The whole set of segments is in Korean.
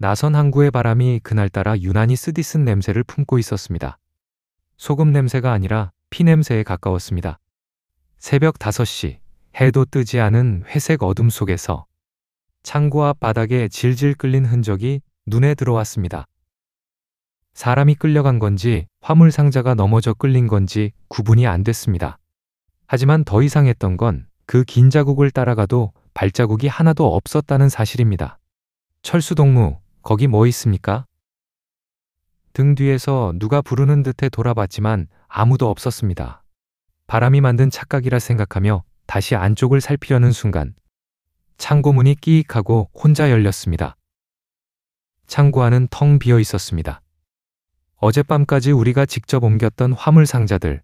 나선 항구의 바람이 그날따라 유난히 쓰디쓴 냄새를 품고 있었습니다. 소금 냄새가 아니라 피 냄새에 가까웠습니다. 새벽 5시, 해도 뜨지 않은 회색 어둠 속에서 창고 앞 바닥에 질질 끌린 흔적이 눈에 들어왔습니다. 사람이 끌려간 건지 화물 상자가 넘어져 끌린 건지 구분이 안 됐습니다. 하지만 더 이상했던 건 그 긴 자국을 따라가도 발자국이 하나도 없었다는 사실입니다. 철수동무, 거기 뭐 있습니까? 등 뒤에서 누가 부르는 듯해 돌아봤지만 아무도 없었습니다. 바람이 만든 착각이라 생각하며 다시 안쪽을 살피려는 순간 창고 문이 끼익하고 혼자 열렸습니다. 창고 안은 텅 비어 있었습니다. 어젯밤까지 우리가 직접 옮겼던 화물 상자들,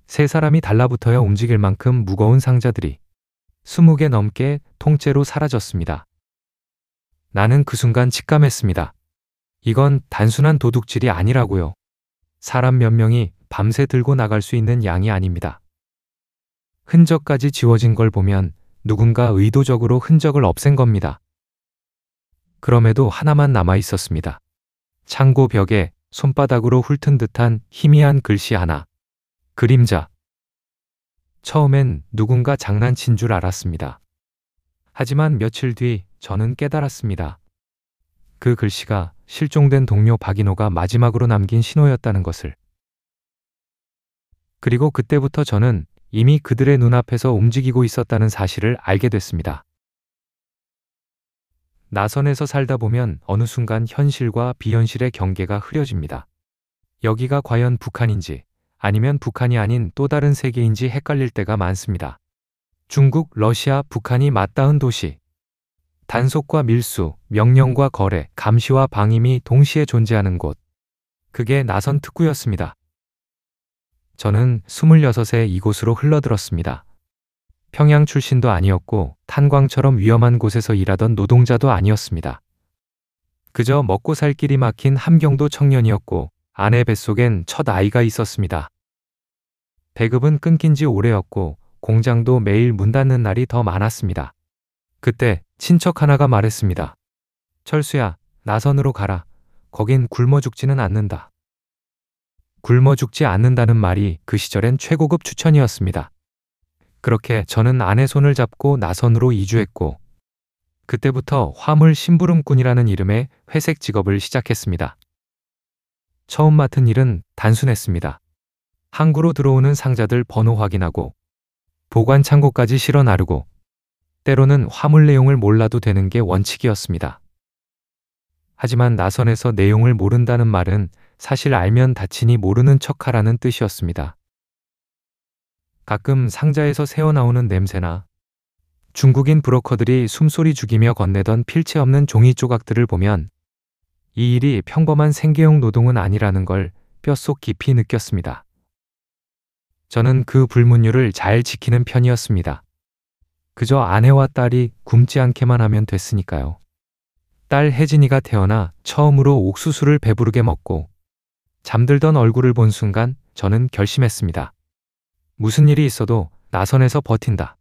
세 사람이 달라붙어야 움직일 만큼 무거운 상자들이 20개 넘게 통째로 사라졌습니다. 나는 그 순간 직감했습니다. 이건 단순한 도둑질이 아니라고요. 사람 몇 명이 밤새 들고 나갈 수 있는 양이 아닙니다. 흔적까지 지워진 걸 보면 누군가 의도적으로 흔적을 없앤 겁니다. 그럼에도 하나만 남아 있었습니다. 창고 벽에 손바닥으로 훑은 듯한 희미한 글씨 하나. 그림자. 처음엔 누군가 장난친 줄 알았습니다. 하지만 며칠 뒤 저는 깨달았습니다. 그 글씨가 실종된 동료 박인호가 마지막으로 남긴 신호였다는 것을. 그리고 그때부터 저는 이미 그들의 눈앞에서 움직이고 있었다는 사실을 알게 됐습니다. 나선에서 살다 보면 어느 순간 현실과 비현실의 경계가 흐려집니다. 여기가 과연 북한인지 아니면 북한이 아닌 또 다른 세계인지 헷갈릴 때가 많습니다. 중국, 러시아, 북한이 맞닿은 도시. 단속과 밀수, 명령과 거래, 감시와 방임이 동시에 존재하는 곳. 그게 나선 특구였습니다. 저는 26에 이곳으로 흘러들었습니다. 평양 출신도 아니었고 탄광처럼 위험한 곳에서 일하던 노동자도 아니었습니다. 그저 먹고 살 길이 막힌 함경도 청년이었고 아내 뱃속엔 첫 아이가 있었습니다. 배급은 끊긴 지 오래였고 공장도 매일 문 닫는 날이 더 많았습니다. 그때 친척 하나가 말했습니다. 철수야, 나선으로 가라. 거긴 굶어 죽지는 않는다. 굶어 죽지 않는다는 말이 그 시절엔 최고급 추천이었습니다. 그렇게 저는 아내 손을 잡고 나선으로 이주했고 그때부터 화물 심부름꾼이라는 이름의 회색 직업을 시작했습니다. 처음 맡은 일은 단순했습니다. 항구로 들어오는 상자들 번호 확인하고 보관 창고까지 실어 나르고 때로는 화물 내용을 몰라도 되는 게 원칙이었습니다. 하지만 나선에서 내용을 모른다는 말은 사실 알면 다치니 모르는 척하라는 뜻이었습니다. 가끔 상자에서 새어나오는 냄새나 중국인 브로커들이 숨소리 죽이며 건네던 필체 없는 종이 조각들을 보면 이 일이 평범한 생계형 노동은 아니라는 걸 뼛속 깊이 느꼈습니다. 저는 그 불문율을 잘 지키는 편이었습니다. 그저 아내와 딸이 굶지 않게만 하면 됐으니까요. 딸 혜진이가 태어나 처음으로 옥수수를 배부르게 먹고 잠들던 얼굴을 본 순간 저는 결심했습니다. 무슨 일이 있어도 나선에서 버틴다.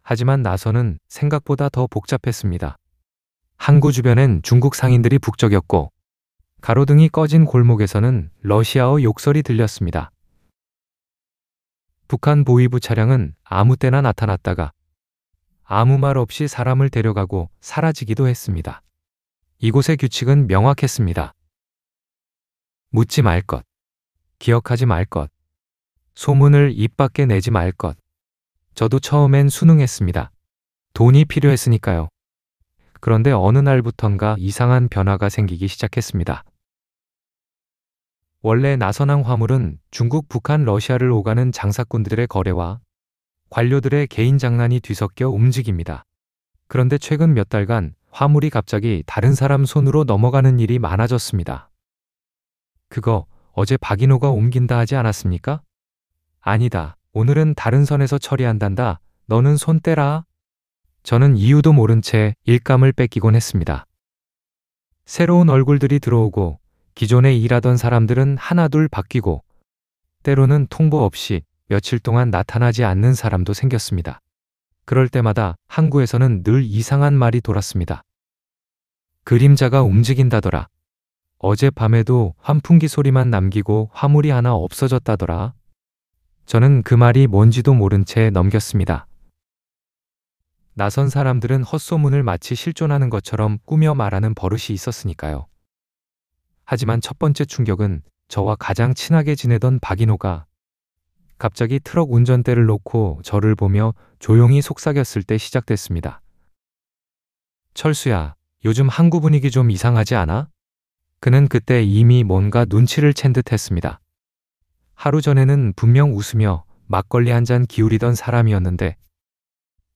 하지만 나선은 생각보다 더 복잡했습니다. 항구 주변엔 중국 상인들이 북적였고 가로등이 꺼진 골목에서는 러시아어 욕설이 들렸습니다. 북한 보위부 차량은 아무 때나 나타났다가 아무 말 없이 사람을 데려가고 사라지기도 했습니다. 이곳의 규칙은 명확했습니다. 묻지 말 것, 기억하지 말 것, 소문을 입 밖에 내지 말 것. 저도 처음엔 순응했습니다. 돈이 필요했으니까요. 그런데 어느 날부턴가 이상한 변화가 생기기 시작했습니다. 원래 나선항 화물은 중국, 북한, 러시아를 오가는 장사꾼들의 거래와 관료들의 개인 장난이 뒤섞여 움직입니다. 그런데 최근 몇 달간 화물이 갑자기 다른 사람 손으로 넘어가는 일이 많아졌습니다. 그거 어제 박인호가 옮긴다 하지 않았습니까? 아니다. 오늘은 다른 선에서 처리한단다. 너는 손 떼라. 저는 이유도 모른 채 일감을 뺏기곤 했습니다. 새로운 얼굴들이 들어오고 기존에 일하던 사람들은 하나둘 바뀌고 때로는 통보 없이 며칠 동안 나타나지 않는 사람도 생겼습니다. 그럴 때마다 항구에서는 늘 이상한 말이 돌았습니다. 그림자가 움직인다더라. 어젯밤에도 환풍기 소리만 남기고 화물이 하나 없어졌다더라. 저는 그 말이 뭔지도 모른 채 넘겼습니다. 낯선 사람들은 헛소문을 마치 실존하는 것처럼 꾸며 말하는 버릇이 있었으니까요. 하지만 첫 번째 충격은 저와 가장 친하게 지내던 박인호가 갑자기 트럭 운전대를 놓고 저를 보며 조용히 속삭였을 때 시작됐습니다. 철수야, 요즘 항구 분위기 좀 이상하지 않아? 그는 그때 이미 뭔가 눈치를 챈 듯 했습니다. 하루 전에는 분명 웃으며 막걸리 한 잔 기울이던 사람이었는데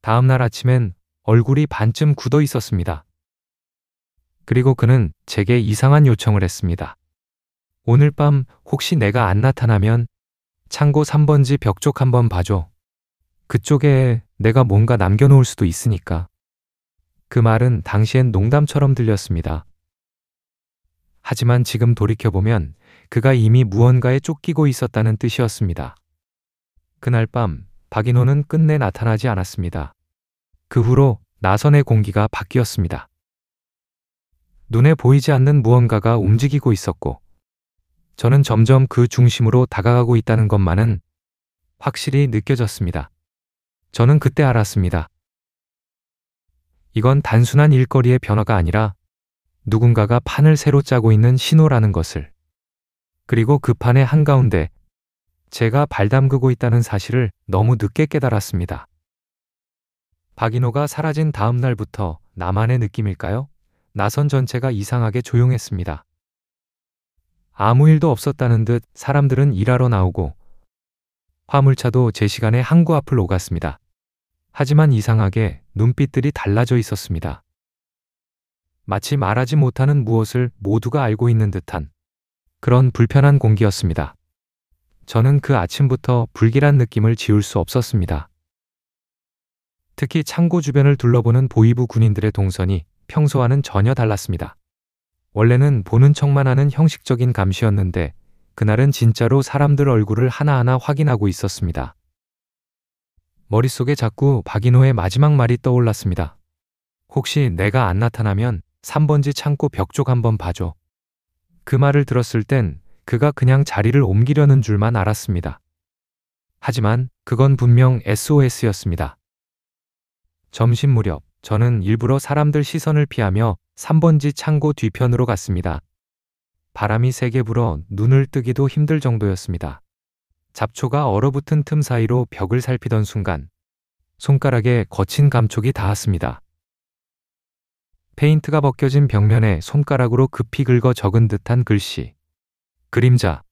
다음날 아침엔 얼굴이 반쯤 굳어 있었습니다. 그리고 그는 제게 이상한 요청을 했습니다. 오늘 밤 혹시 내가 안 나타나면 창고 3번지 벽 쪽 한번 봐줘. 그쪽에 내가 뭔가 남겨놓을 수도 있으니까. 그 말은 당시엔 농담처럼 들렸습니다. 하지만 지금 돌이켜보면 그가 이미 무언가에 쫓기고 있었다는 뜻이었습니다. 그날 밤 박인호는 끝내 나타나지 않았습니다. 그 후로 나선의 공기가 바뀌었습니다. 눈에 보이지 않는 무언가가 움직이고 있었고 저는 점점 그 중심으로 다가가고 있다는 것만은 확실히 느껴졌습니다. 저는 그때 알았습니다. 이건 단순한 일거리의 변화가 아니라 누군가가 판을 새로 짜고 있는 신호라는 것을. 그리고 그 판의 한가운데 제가 발담그고 있다는 사실을 너무 늦게 깨달았습니다. 박인호가 사라진 다음 날부터 나만의 느낌일까요? 나선 전체가 이상하게 조용했습니다. 아무 일도 없었다는 듯 사람들은 일하러 나오고 화물차도 제 시간에 항구 앞을 오갔습니다. 하지만 이상하게 눈빛들이 달라져 있었습니다. 마치 말하지 못하는 무엇을 모두가 알고 있는 듯한 그런 불편한 공기였습니다. 저는 그 아침부터 불길한 느낌을 지울 수 없었습니다. 특히 창고 주변을 둘러보는 보위부 군인들의 동선이 평소와는 전혀 달랐습니다. 원래는 보는 척만 하는 형식적인 감시였는데 그날은 진짜로 사람들 얼굴을 하나하나 확인하고 있었습니다. 머릿속에 자꾸 박인호의 마지막 말이 떠올랐습니다. 혹시 내가 안 나타나면 3번지 창고 벽 쪽 한번 봐줘. 그 말을 들었을 땐 그가 그냥 자리를 옮기려는 줄만 알았습니다. 하지만 그건 분명 SOS였습니다. 점심 무렵 저는 일부러 사람들 시선을 피하며 3번지 창고 뒤편으로 갔습니다. 바람이 세게 불어 눈을 뜨기도 힘들 정도였습니다. 잡초가 얼어붙은 틈 사이로 벽을 살피던 순간 손가락에 거친 감촉이 닿았습니다. 페인트가 벗겨진 벽면에 손가락으로 급히 긁어 적은 듯한 글씨. 그림자.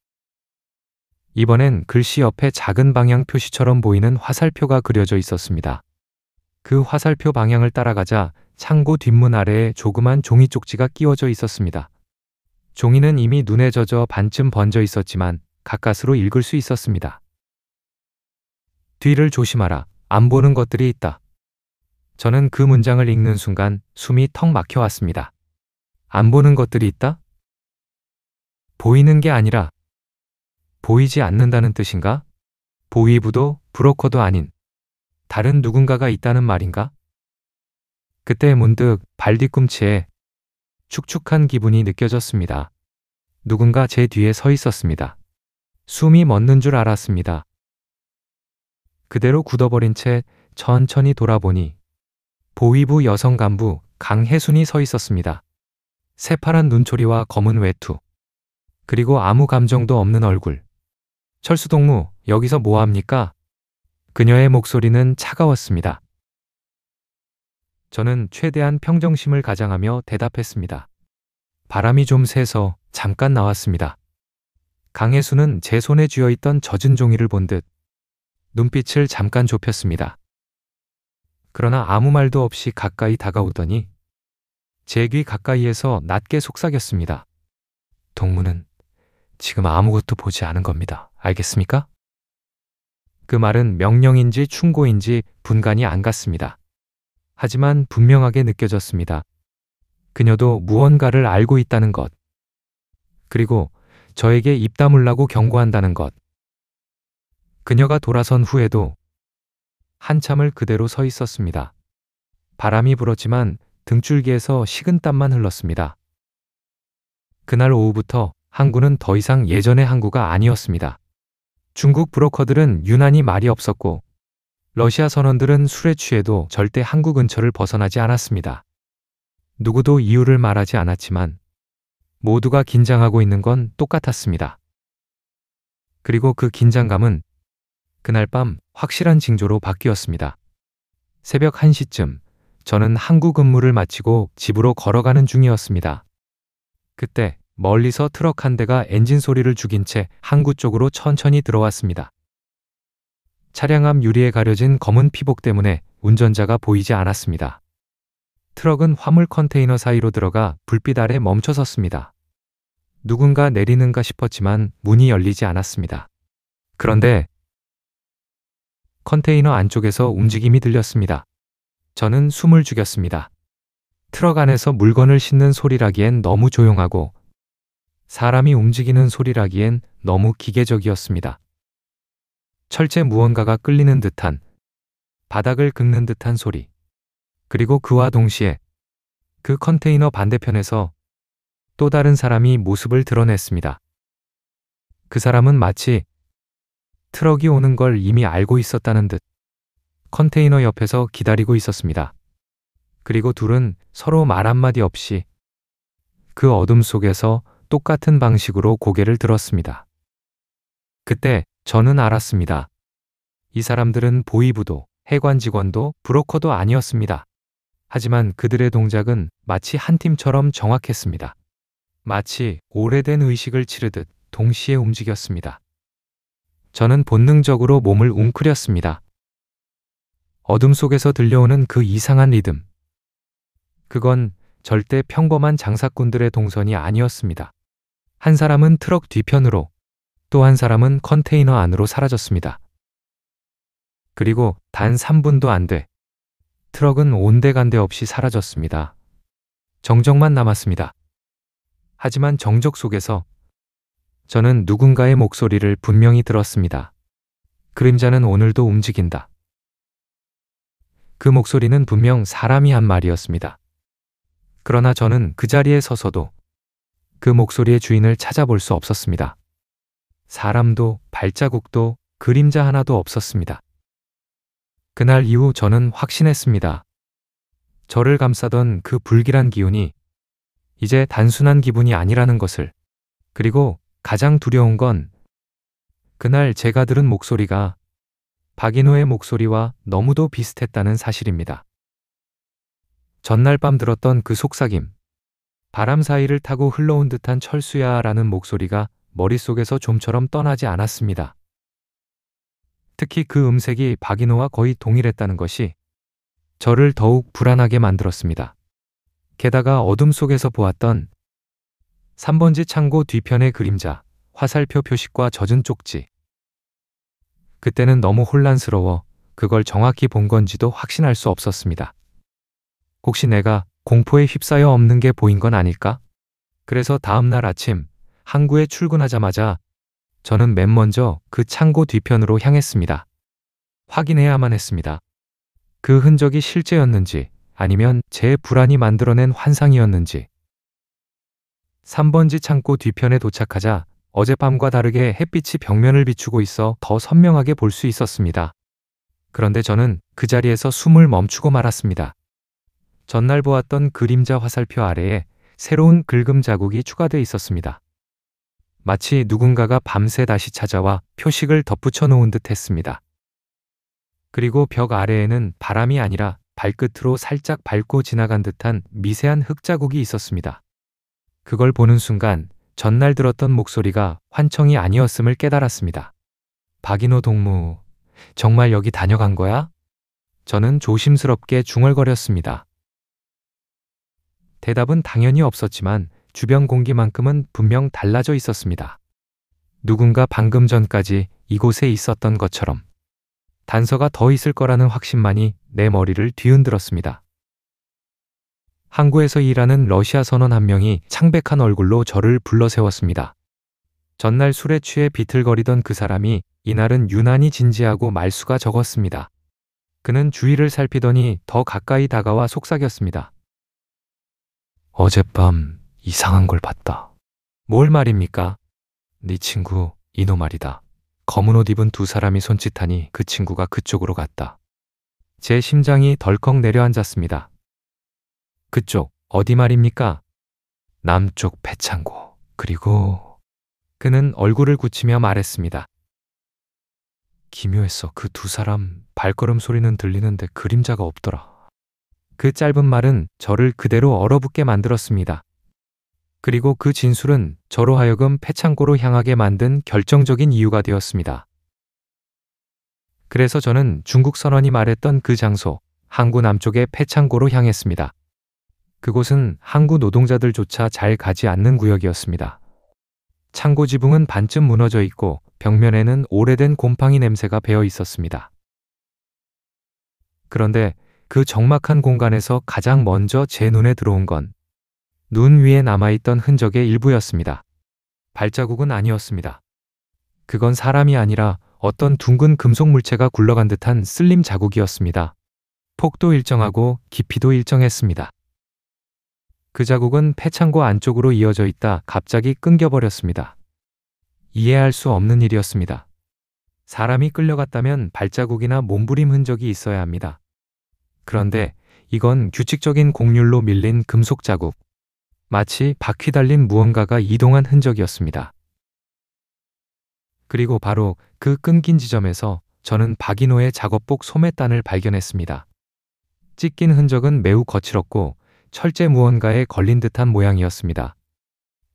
이번엔 글씨 옆에 작은 방향 표시처럼 보이는 화살표가 그려져 있었습니다. 그 화살표 방향을 따라가자 창고 뒷문 아래에 조그만 종이 쪽지가 끼워져 있었습니다. 종이는 이미 눈에 젖어 반쯤 번져 있었지만 가까스로 읽을 수 있었습니다. 뒤를 조심하라. 안 보는 것들이 있다. 저는 그 문장을 읽는 순간 숨이 턱 막혀왔습니다. 안 보는 것들이 있다? 보이는 게 아니라 보이지 않는다는 뜻인가? 보위부도 브로커도 아닌 다른 누군가가 있다는 말인가? 그때 문득 발 뒤꿈치에 축축한 기분이 느껴졌습니다. 누군가 제 뒤에 서 있었습니다. 숨이 멎는 줄 알았습니다. 그대로 굳어버린 채 천천히 돌아보니 보위부 여성 간부 강혜순이 서 있었습니다. 새파란 눈초리와 검은 외투, 그리고 아무 감정도 없는 얼굴. 철수 동무, 여기서 뭐합니까? 그녀의 목소리는 차가웠습니다. 저는 최대한 평정심을 가장하며 대답했습니다. 바람이 좀 세서 잠깐 나왔습니다. 강혜수는 제 손에 쥐어있던 젖은 종이를 본 듯 눈빛을 잠깐 좁혔습니다. 그러나 아무 말도 없이 가까이 다가오더니 제 귀 가까이에서 낮게 속삭였습니다. 동무는 지금 아무것도 보지 않은 겁니다. 알겠습니까? 그 말은 명령인지 충고인지 분간이 안 갔습니다. 하지만 분명하게 느껴졌습니다. 그녀도 무언가를 알고 있다는 것. 그리고 저에게 입 다물라고 경고한다는 것. 그녀가 돌아선 후에도 한참을 그대로 서 있었습니다. 바람이 불었지만 등줄기에서 식은땀만 흘렀습니다. 그날 오후부터 항구는 더 이상 예전의 항구가 아니었습니다. 중국 브로커들은 유난히 말이 없었고 러시아 선원들은 술에 취해도 절대 항구 근처를 벗어나지 않았습니다. 누구도 이유를 말하지 않았지만 모두가 긴장하고 있는 건 똑같았습니다. 그리고 그 긴장감은 그날 밤 확실한 징조로 바뀌었습니다. 새벽 1시쯤 저는 항구 근무를 마치고 집으로 걸어가는 중이었습니다. 그때 멀리서 트럭 한 대가 엔진 소리를 죽인 채 항구 쪽으로 천천히 들어왔습니다. 차량 앞 유리에 가려진 검은 피복 때문에 운전자가 보이지 않았습니다. 트럭은 화물 컨테이너 사이로 들어가 불빛 아래 멈춰 섰습니다. 누군가 내리는가 싶었지만 문이 열리지 않았습니다. 그런데 컨테이너 안쪽에서 움직임이 들렸습니다. 저는 숨을 죽였습니다. 트럭 안에서 물건을 싣는 소리라기엔 너무 조용하고 사람이 움직이는 소리라기엔 너무 기계적이었습니다. 철제 무언가가 끌리는 듯한, 바닥을 긁는 듯한 소리. 그리고 그와 동시에 그 컨테이너 반대편에서 또 다른 사람이 모습을 드러냈습니다. 그 사람은 마치 트럭이 오는 걸 이미 알고 있었다는 듯 컨테이너 옆에서 기다리고 있었습니다. 그리고 둘은 서로 말 한마디 없이 그 어둠 속에서 똑같은 방식으로 고개를 들었습니다. 그때 저는 알았습니다. 이 사람들은 보이부도, 해관 직원도, 브로커도 아니었습니다. 하지만 그들의 동작은 마치 한 팀처럼 정확했습니다. 마치 오래된 의식을 치르듯 동시에 움직였습니다. 저는 본능적으로 몸을 웅크렸습니다. 어둠 속에서 들려오는 그 이상한 리듬. 그건 절대 평범한 장사꾼들의 동선이 아니었습니다. 한 사람은 트럭 뒤편으로, 또 한 사람은 컨테이너 안으로 사라졌습니다. 그리고 단 3분도 안 돼 트럭은 온데간데 없이 사라졌습니다. 정적만 남았습니다. 하지만 정적 속에서 저는 누군가의 목소리를 분명히 들었습니다. 그림자는 오늘도 움직인다. 그 목소리는 분명 사람이 한 말이었습니다. 그러나 저는 그 자리에 서서도 그 목소리의 주인을 찾아볼 수 없었습니다. 사람도 발자국도 그림자 하나도 없었습니다. 그날 이후 저는 확신했습니다. 저를 감싸던 그 불길한 기운이 이제 단순한 기분이 아니라는 것을. 그리고 가장 두려운 건 그날 제가 들은 목소리가 박인호의 목소리와 너무도 비슷했다는 사실입니다. 전날 밤 들었던 그 속삭임, 바람 사이를 타고 흘러온 듯한 철수야 라는 목소리가 머릿속에서 좀처럼 떠나지 않았습니다. 특히 그 음색이 박인호와 거의 동일했다는 것이 저를 더욱 불안하게 만들었습니다. 게다가 어둠 속에서 보았던 3번지 창고 뒤편의 그림자, 화살표 표식과 젖은 쪽지. 그때는 너무 혼란스러워 그걸 정확히 본 건지도 확신할 수 없었습니다. 혹시 내가 공포에 휩싸여 없는 게 보인 건 아닐까? 그래서 다음 날 아침 항구에 출근하자마자 저는 맨 먼저 그 창고 뒤편으로 향했습니다. 확인해야만 했습니다. 그 흔적이 실제였는지 아니면 제 불안이 만들어낸 환상이었는지. 3번지 창고 뒤편에 도착하자 어젯밤과 다르게 햇빛이 벽면을 비추고 있어 더 선명하게 볼 수 있었습니다. 그런데 저는 그 자리에서 숨을 멈추고 말았습니다. 전날 보았던 그림자 화살표 아래에 새로운 긁음 자국이 추가돼 있었습니다. 마치 누군가가 밤새 다시 찾아와 표식을 덧붙여 놓은 듯 했습니다. 그리고 벽 아래에는 바람이 아니라 발끝으로 살짝 밟고 지나간 듯한 미세한 흙자국이 있었습니다. 그걸 보는 순간 전날 들었던 목소리가 환청이 아니었음을 깨달았습니다. 박인호 동무, 정말 여기 다녀간 거야? 저는 조심스럽게 중얼거렸습니다. 대답은 당연히 없었지만 주변 공기만큼은 분명 달라져 있었습니다. 누군가 방금 전까지 이곳에 있었던 것처럼. 단서가 더 있을 거라는 확신만이 내 머리를 뒤흔들었습니다. 항구에서 일하는 러시아 선원 한 명이 창백한 얼굴로 저를 불러세웠습니다. 전날 술에 취해 비틀거리던 그 사람이 이날은 유난히 진지하고 말수가 적었습니다. 그는 주위를 살피더니 더 가까이 다가와 속삭였습니다. 어젯밤 이상한 걸 봤다. 뭘 말입니까? 네 친구 이노 말이다. 검은 옷 입은 두 사람이 손짓하니 그 친구가 그쪽으로 갔다. 제 심장이 덜컥 내려앉았습니다. 그쪽 어디 말입니까? 남쪽 패창고. 그리고 그는 얼굴을 굳히며 말했습니다. 기묘했어. 그 두 사람 발걸음 소리는 들리는데 그림자가 없더라. 그 짧은 말은 저를 그대로 얼어붙게 만들었습니다. 그리고 그 진술은 저로 하여금 패창고로 향하게 만든 결정적인 이유가 되었습니다. 그래서 저는 중국 선원이 말했던 그 장소, 항구 남쪽의 패창고로 향했습니다. 그곳은 항구 노동자들조차 잘 가지 않는 구역이었습니다. 창고 지붕은 반쯤 무너져 있고 벽면에는 오래된 곰팡이 냄새가 배어 있었습니다. 그런데 그 적막한 공간에서 가장 먼저 제 눈에 들어온 건 눈 위에 남아있던 흔적의 일부였습니다. 발자국은 아니었습니다. 그건 사람이 아니라 어떤 둥근 금속 물체가 굴러간 듯한 쓸림 자국이었습니다. 폭도 일정하고 깊이도 일정했습니다. 그 자국은 폐창고 안쪽으로 이어져 있다 갑자기 끊겨버렸습니다. 이해할 수 없는 일이었습니다. 사람이 끌려갔다면 발자국이나 몸부림 흔적이 있어야 합니다. 그런데 이건 규칙적인 곡률로 밀린 금속 자국, 마치 바퀴 달린 무언가가 이동한 흔적이었습니다. 그리고 바로 그 끊긴 지점에서 저는 박인호의 작업복 소매단을 발견했습니다. 찢긴 흔적은 매우 거칠었고 철제 무언가에 걸린 듯한 모양이었습니다.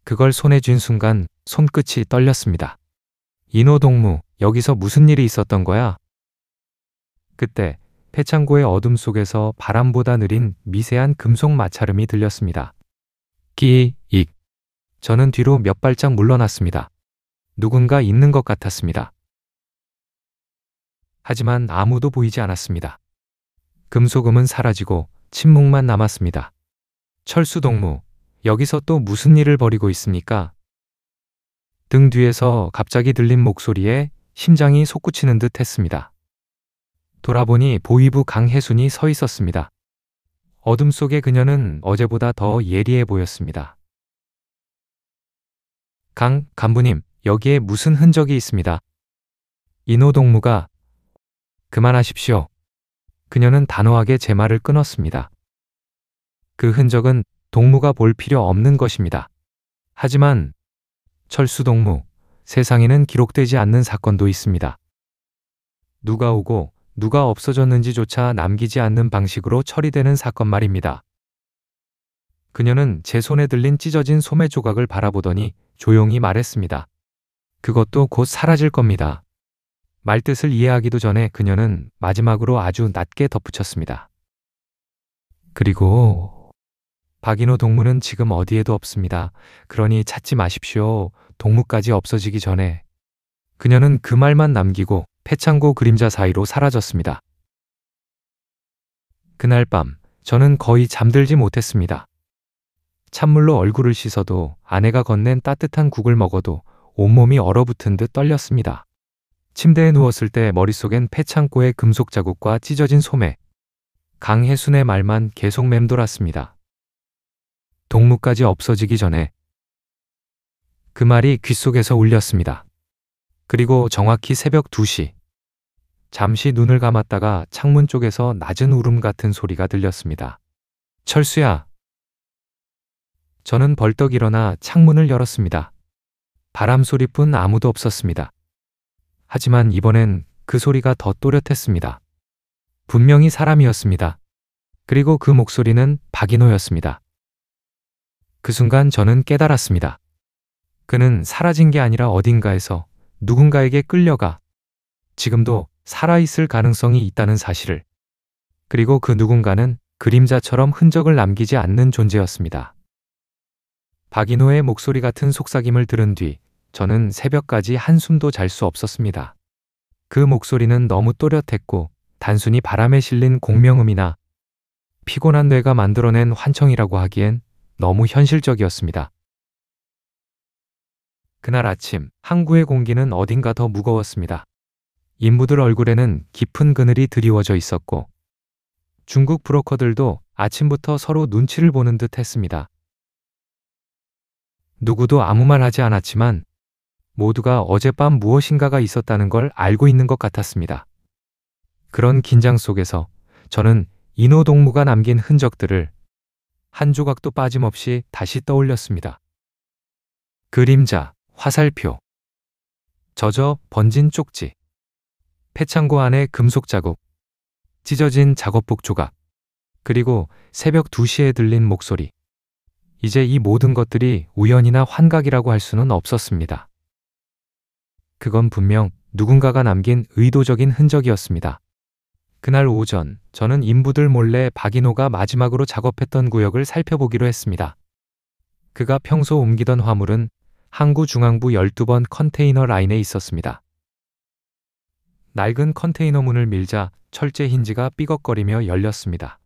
그걸 손에 쥔 순간 손끝이 떨렸습니다. 인호 동무, 여기서 무슨 일이 있었던 거야? 그때 폐창고의 어둠 속에서 바람보다 느린 미세한 금속 마찰음이 들렸습니다. 끼익. 저는 뒤로 몇 발짝 물러났습니다. 누군가 있는 것 같았습니다. 하지만 아무도 보이지 않았습니다. 금속음은 사라지고 침묵만 남았습니다. 철수 동무, 여기서 또 무슨 일을 벌이고 있습니까? 등 뒤에서 갑자기 들린 목소리에 심장이 솟구치는 듯 했습니다. 돌아보니 보위부 강혜순이 서 있었습니다. 어둠 속의 그녀는 어제보다 더 예리해 보였습니다. 간부님, 여기에 무슨 흔적이 있습니다. 인호 동무가 그만하십시오. 그녀는 단호하게 제 말을 끊었습니다. 그 흔적은 동무가 볼 필요 없는 것입니다. 하지만 철수 동무, 세상에는 기록되지 않는 사건도 있습니다. 누가 오고 누가 없어졌는지조차 남기지 않는 방식으로 처리되는 사건 말입니다. 그녀는 제 손에 들린 찢어진 소매 조각을 바라보더니 조용히 말했습니다. 그것도 곧 사라질 겁니다. 말뜻을 이해하기도 전에 그녀는 마지막으로 아주 낮게 덧붙였습니다. 그리고 박인호 동무는 지금 어디에도 없습니다. 그러니 찾지 마십시오. 동무까지 없어지기 전에. 그녀는 그 말만 남기고 폐창고 그림자 사이로 사라졌습니다. 그날 밤 저는 거의 잠들지 못했습니다. 찬물로 얼굴을 씻어도 아내가 건넨 따뜻한 국을 먹어도 온몸이 얼어붙은 듯 떨렸습니다. 침대에 누웠을 때 머릿속엔 폐창고의 금속 자국과 찢어진 소매, 강혜순의 말만 계속 맴돌았습니다. 동무까지 없어지기 전에. 그 말이 귓속에서 울렸습니다. 그리고 정확히 새벽 2시. 잠시 눈을 감았다가 창문 쪽에서 낮은 울음 같은 소리가 들렸습니다. 철수야. 저는 벌떡 일어나 창문을 열었습니다. 바람 소리뿐 아무도 없었습니다. 하지만 이번엔 그 소리가 더 또렷했습니다. 분명히 사람이었습니다. 그리고 그 목소리는 박인호였습니다. 그 순간 저는 깨달았습니다. 그는 사라진 게 아니라 어딘가에서 누군가에게 끌려가 지금도 살아있을 가능성이 있다는 사실을. 그리고 그 누군가는 그림자처럼 흔적을 남기지 않는 존재였습니다. 박인호의 목소리 같은 속삭임을 들은 뒤 저는 새벽까지 한숨도 잘 수 없었습니다. 그 목소리는 너무 또렷했고 단순히 바람에 실린 공명음이나 피곤한 뇌가 만들어낸 환청이라고 하기엔 너무 현실적이었습니다. 그날 아침 항구의 공기는 어딘가 더 무거웠습니다. 인부들 얼굴에는 깊은 그늘이 드리워져 있었고 중국 브로커들도 아침부터 서로 눈치를 보는 듯 했습니다. 누구도 아무 말 하지 않았지만 모두가 어젯밤 무엇인가가 있었다는 걸 알고 있는 것 같았습니다. 그런 긴장 속에서 저는 인호동무가 남긴 흔적들을 한 조각도 빠짐없이 다시 떠올렸습니다. 그림자, 화살표, 젖어 번진 쪽지, 폐창고 안의 금속 자국, 찢어진 작업복 조각, 그리고 새벽 2시에 들린 목소리. 이제 이 모든 것들이 우연이나 환각이라고 할 수는 없었습니다. 그건 분명 누군가가 남긴 의도적인 흔적이었습니다. 그날 오전, 저는 인부들 몰래 박인호가 마지막으로 작업했던 구역을 살펴보기로 했습니다. 그가 평소 옮기던 화물은 항구 중앙부 12번 컨테이너 라인에 있었습니다. 낡은 컨테이너 문을 밀자 철제 힌지가 삐걱거리며 열렸습니다.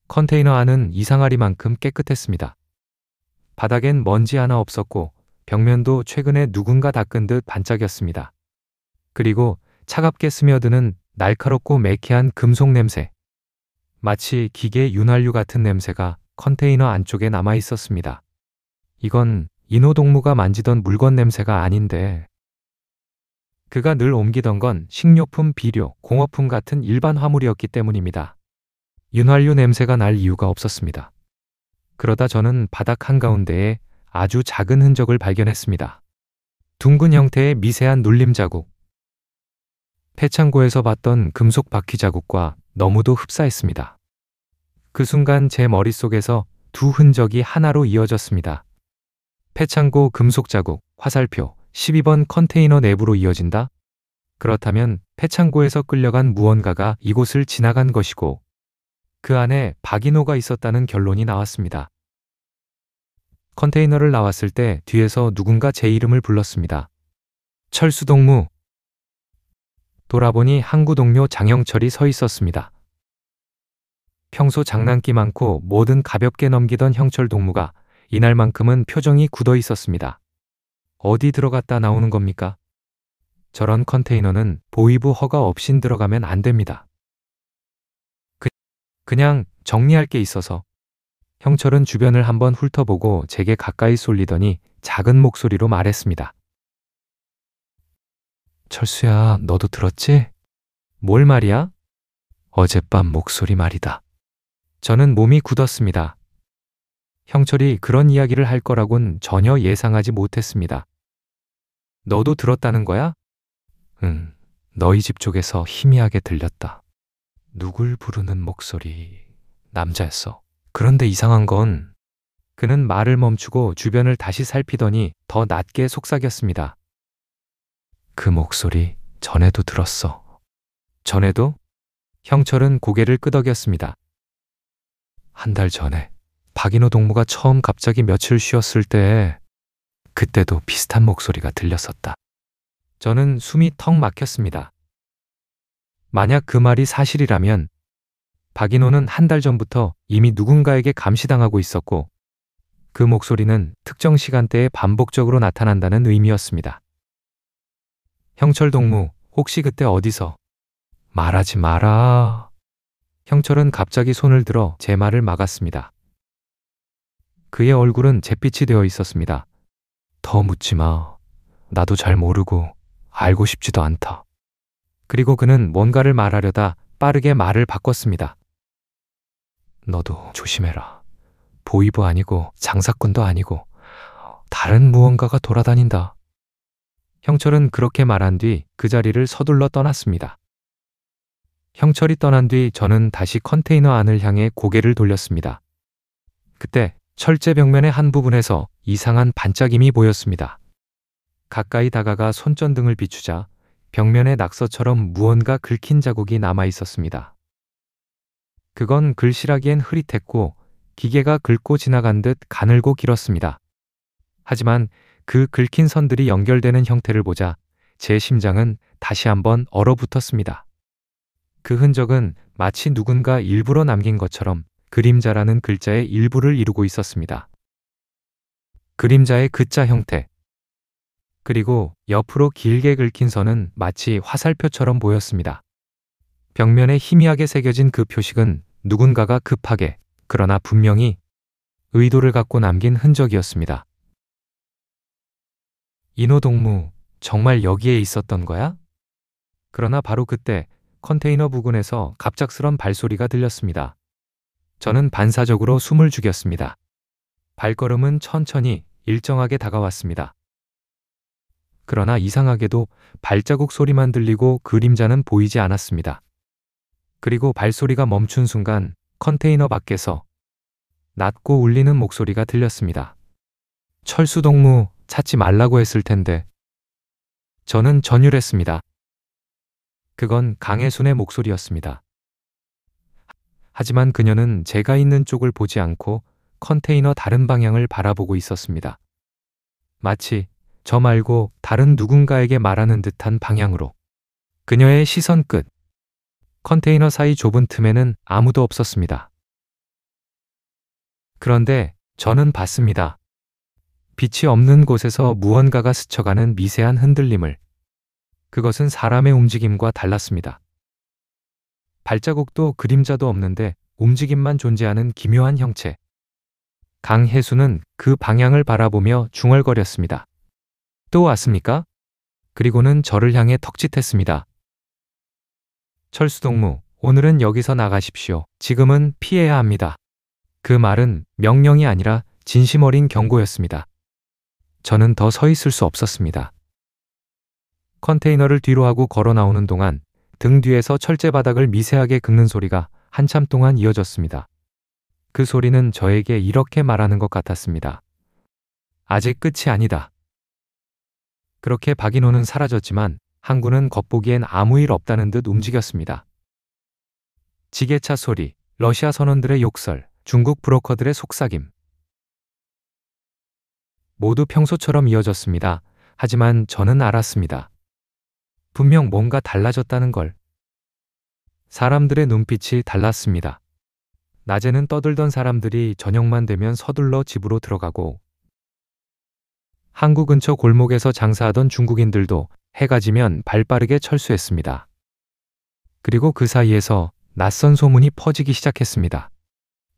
컨테이너 안은 이상하리만큼 깨끗했습니다. 바닥엔 먼지 하나 없었고 벽면도 최근에 누군가 닦은 듯 반짝였습니다. 그리고 차갑게 스며드는 날카롭고 매캐한 금속 냄새. 마치 기계 윤활유 같은 냄새가 컨테이너 안쪽에 남아 있었습니다. 이건 인호동무가 만지던 물건 냄새가 아닌데. 그가 늘 옮기던 건 식료품, 비료, 공업품 같은 일반 화물이었기 때문입니다. 윤활유 냄새가 날 이유가 없었습니다. 그러다 저는 바닥 한가운데에 아주 작은 흔적을 발견했습니다. 둥근 형태의 미세한 눌림 자국. 폐창고에서 봤던 금속 바퀴 자국과 너무도 흡사했습니다. 그 순간 제 머릿속에서 두 흔적이 하나로 이어졌습니다. 폐창고 금속 자국, 화살표, 12번 컨테이너 내부로 이어진다? 그렇다면 폐창고에서 끌려간 무언가가 이곳을 지나간 것이고 그 안에 박인호가 있었다는 결론이 나왔습니다. 컨테이너를 나왔을 때 뒤에서 누군가 제 이름을 불렀습니다. 철수동무. 돌아보니 항구 동료 장영철이 서 있었습니다. 평소 장난기 많고 뭐든 가볍게 넘기던 형철 동무가 이날만큼은 표정이 굳어 있었습니다. 어디 들어갔다 나오는 겁니까? 저런 컨테이너는 보이부 허가 없인 들어가면 안 됩니다. 그냥 정리할 게 있어서. 형철은 주변을 한번 훑어보고 제게 가까이 쏠리더니 작은 목소리로 말했습니다. 철수야, 너도 들었지? 뭘 말이야? 어젯밤 목소리 말이다. 저는 몸이 굳었습니다. 형철이 그런 이야기를 할 거라곤 전혀 예상하지 못했습니다. 너도 들었다는 거야? 응, 너희 집 쪽에서 희미하게 들렸다. 누굴 부르는 목소리. 남자였어. 그런데 이상한 건 그는 말을 멈추고 주변을 다시 살피더니 더 낮게 속삭였습니다. 그 목소리 전에도 들었어. 전에도? 형철은 고개를 끄덕였습니다. 한 달 전에 박인호 동무가 처음 갑자기 며칠 쉬었을 때 그때도 비슷한 목소리가 들렸었다. 저는 숨이 턱 막혔습니다. 만약 그 말이 사실이라면 박인호는 한 달 전부터 이미 누군가에게 감시당하고 있었고 그 목소리는 특정 시간대에 반복적으로 나타난다는 의미였습니다. 형철 동무, 혹시 그때 어디서? 말하지 마라. 형철은 갑자기 손을 들어 제 말을 막았습니다. 그의 얼굴은 잿빛이 되어 있었습니다. 더 묻지 마. 나도 잘 모르고 알고 싶지도 않다. 그리고 그는 뭔가를 말하려다 빠르게 말을 바꿨습니다. 너도 조심해라. 보이부 아니고 장사꾼도 아니고 다른 무언가가 돌아다닌다. 형철은 그렇게 말한 뒤 그 자리를 서둘러 떠났습니다. 형철이 떠난 뒤 저는 다시 컨테이너 안을 향해 고개를 돌렸습니다. 그때 철제 벽면의 한 부분에서 이상한 반짝임이 보였습니다. 가까이 다가가 손전등을 비추자 벽면에 낙서처럼 무언가 긁힌 자국이 남아 있었습니다. 그건 글씨라기엔 흐릿했고 기계가 긁고 지나간 듯 가늘고 길었습니다. 하지만 그 긁힌 선들이 연결되는 형태를 보자 제 심장은 다시 한번 얼어붙었습니다. 그 흔적은 마치 누군가 일부러 남긴 것처럼 그림자라는 글자의 일부를 이루고 있었습니다. 그림자의 그자 형태. 그리고 옆으로 길게 긁힌 선은 마치 화살표처럼 보였습니다. 벽면에 희미하게 새겨진 그 표식은 누군가가 급하게, 그러나 분명히 의도를 갖고 남긴 흔적이었습니다. 인호동무, 정말 여기에 있었던 거야? 그러나 바로 그때 컨테이너 부근에서 갑작스런 발소리가 들렸습니다. 저는 반사적으로 숨을 죽였습니다. 발걸음은 천천히 일정하게 다가왔습니다. 그러나 이상하게도 발자국 소리만 들리고 그림자는 보이지 않았습니다. 그리고 발소리가 멈춘 순간 컨테이너 밖에서 낮고 울리는 목소리가 들렸습니다. 철수동무, 찾지 말라고 했을 텐데. 저는 전율했습니다. 그건 강혜순의 목소리였습니다. 하지만 그녀는 제가 있는 쪽을 보지 않고 컨테이너 다른 방향을 바라보고 있었습니다. 마치 저 말고 다른 누군가에게 말하는 듯한 방향으로. 그녀의 시선 끝. 컨테이너 사이 좁은 틈에는 아무도 없었습니다. 그런데 저는 봤습니다. 빛이 없는 곳에서 무언가가 스쳐가는 미세한 흔들림을. 그것은 사람의 움직임과 달랐습니다. 발자국도 그림자도 없는데 움직임만 존재하는 기묘한 형체. 강혜수는 그 방향을 바라보며 중얼거렸습니다. 또 왔습니까? 그리고는 저를 향해 턱짓했습니다. 철수동무, 오늘은 여기서 나가십시오. 지금은 피해야 합니다. 그 말은 명령이 아니라 진심 어린 경고였습니다. 저는 더 서 있을 수 없었습니다. 컨테이너를 뒤로 하고 걸어 나오는 동안 등 뒤에서 철제 바닥을 미세하게 긁는 소리가 한참 동안 이어졌습니다. 그 소리는 저에게 이렇게 말하는 것 같았습니다. 아직 끝이 아니다. 그렇게 박인호는 사라졌지만 항구는 겉보기엔 아무 일 없다는 듯 움직였습니다. 지게차 소리, 러시아 선원들의 욕설, 중국 브로커들의 속삭임. 모두 평소처럼 이어졌습니다. 하지만 저는 알았습니다. 분명 뭔가 달라졌다는 걸. 사람들의 눈빛이 달랐습니다. 낮에는 떠들던 사람들이 저녁만 되면 서둘러 집으로 들어가고, 항구 근처 골목에서 장사하던 중국인들도 해가 지면 발빠르게 철수했습니다. 그리고 그 사이에서 낯선 소문이 퍼지기 시작했습니다.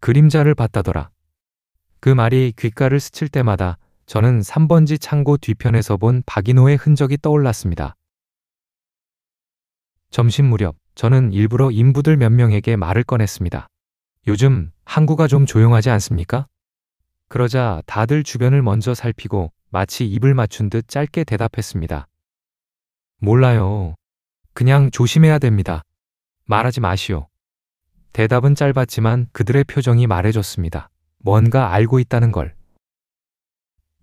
그림자를 봤다더라. 그 말이 귓가를 스칠 때마다 저는 3번지 창고 뒤편에서 본 박인호의 흔적이 떠올랐습니다. 점심 무렵 저는 일부러 인부들 몇 명에게 말을 꺼냈습니다. 요즘 항구가 좀 조용하지 않습니까? 그러자 다들 주변을 먼저 살피고 마치 입을 맞춘 듯 짧게 대답했습니다. 몰라요. 그냥 조심해야 됩니다. 말하지 마시오. 대답은 짧았지만 그들의 표정이 말해줬습니다. 뭔가 알고 있다는 걸.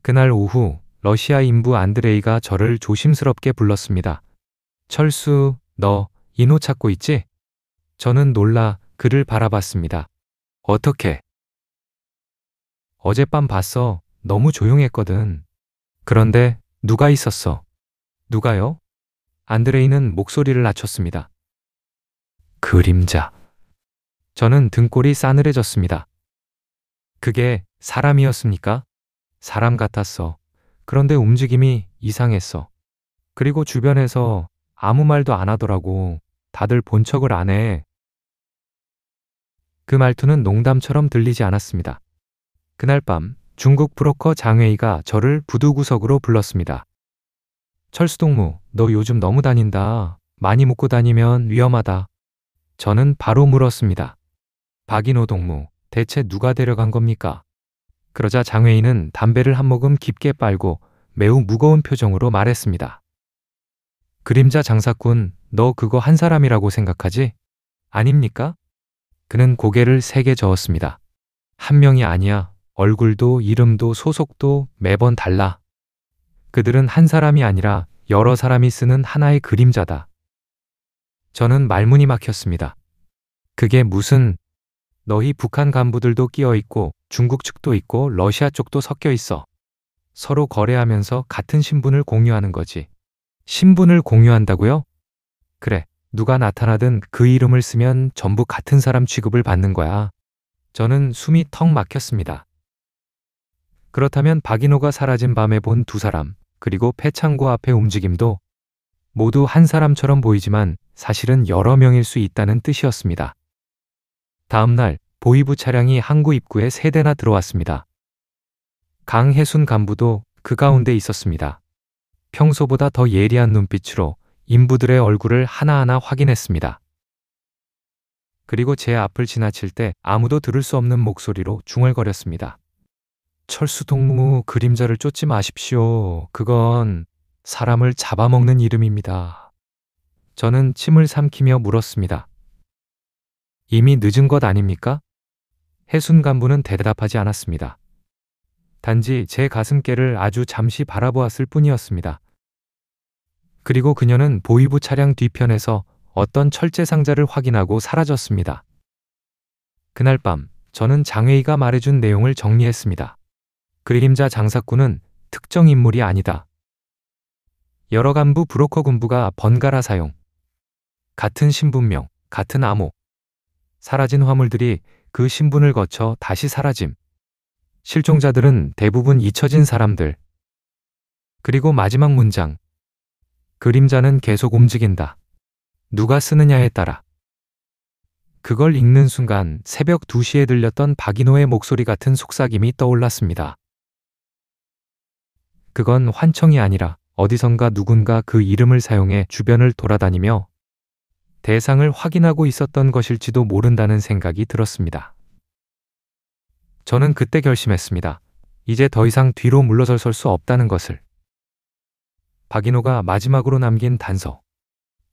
그날 오후 러시아 인부 안드레이가 저를 조심스럽게 불렀습니다. 철수, 너 인호 찾고 있지? 저는 놀라 그를 바라봤습니다. 어떻게? 어젯밤 봤어. 너무 조용했거든. 그런데 누가 있었어? 누가요? 안드레이는 목소리를 낮췄습니다. 그림자. 저는 등골이 싸늘해졌습니다. 그게 사람이었습니까? 사람 같았어. 그런데 움직임이 이상했어. 그리고 주변에서 아무 말도 안 하더라고. 다들 본 척을 안 해. 그 말투는 농담처럼 들리지 않았습니다. 그날 밤 중국 브로커 장회의가 저를 부두구석으로 불렀습니다. 철수동무, 너 요즘 너무 다닌다. 많이 묵고 다니면 위험하다. 저는 바로 물었습니다. 박인호 동무, 대체 누가 데려간 겁니까? 그러자 장회의는 담배를 한 모금 깊게 빨고 매우 무거운 표정으로 말했습니다. 그림자 장사꾼, 너 그거 한 사람이라고 생각하지? 아닙니까? 그는 고개를 세게 저었습니다. 한 명이 아니야. 얼굴도 이름도 소속도 매번 달라. 그들은 한 사람이 아니라 여러 사람이 쓰는 하나의 그림자다. 저는 말문이 막혔습니다. 그게 무슨... 너희 북한 간부들도 끼어 있고 중국 측도 있고 러시아 쪽도 섞여 있어. 서로 거래하면서 같은 신분을 공유하는 거지. 신분을 공유한다고요? 그래, 누가 나타나든 그 이름을 쓰면 전부 같은 사람 취급을 받는 거야. 저는 숨이 턱 막혔습니다. 그렇다면 박인호가 사라진 밤에 본 두 사람, 그리고 폐창고 앞의 움직임도 모두 한 사람처럼 보이지만 사실은 여러 명일 수 있다는 뜻이었습니다. 다음 날 보위부 차량이 항구 입구에 3대나 들어왔습니다. 강혜순 간부도 그 가운데 있었습니다. 평소보다 더 예리한 눈빛으로 인부들의 얼굴을 하나하나 확인했습니다. 그리고 제 앞을 지나칠 때 아무도 들을 수 없는 목소리로 중얼거렸습니다. 철수동무, 그림자를 쫓지 마십시오. 그건 사람을 잡아먹는 이름입니다. 저는 침을 삼키며 물었습니다. 이미 늦은 것 아닙니까? 해순 간부는 대답하지 않았습니다. 단지 제 가슴께를 아주 잠시 바라보았을 뿐이었습니다. 그리고 그녀는 보이부 차량 뒤편에서 어떤 철제 상자를 확인하고 사라졌습니다. 그날 밤 저는 장회의가 말해준 내용을 정리했습니다. 그림자 장사꾼은 특정 인물이 아니다. 여러 간부 브로커 군부가 번갈아 사용. 같은 신분명, 같은 암호. 사라진 화물들이 그 신분을 거쳐 다시 사라짐. 실종자들은 대부분 잊혀진 사람들. 그리고 마지막 문장. 그림자는 계속 움직인다. 누가 쓰느냐에 따라. 그걸 읽는 순간 새벽 2시에 들렸던 박인호의 목소리 같은 속삭임이 떠올랐습니다. 그건 환청이 아니라 어디선가 누군가 그 이름을 사용해 주변을 돌아다니며 대상을 확인하고 있었던 것일지도 모른다는 생각이 들었습니다. 저는 그때 결심했습니다. 이제 더 이상 뒤로 물러설 수 없다는 것을. 박인호가 마지막으로 남긴 단서.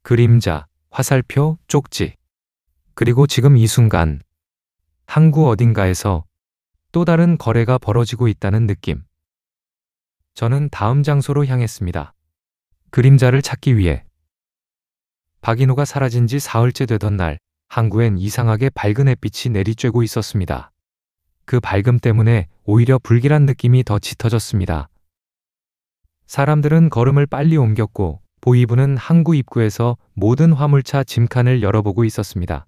그림자, 화살표, 쪽지. 그리고 지금 이 순간 항구 어딘가에서 또 다른 거래가 벌어지고 있다는 느낌. 저는 다음 장소로 향했습니다. 그림자를 찾기 위해. 박인호가 사라진 지 사흘째 되던 날, 항구엔 이상하게 밝은 햇빛이 내리쬐고 있었습니다. 그 밝음 때문에 오히려 불길한 느낌이 더 짙어졌습니다. 사람들은 걸음을 빨리 옮겼고 보이부는 항구 입구에서 모든 화물차 짐칸을 열어보고 있었습니다.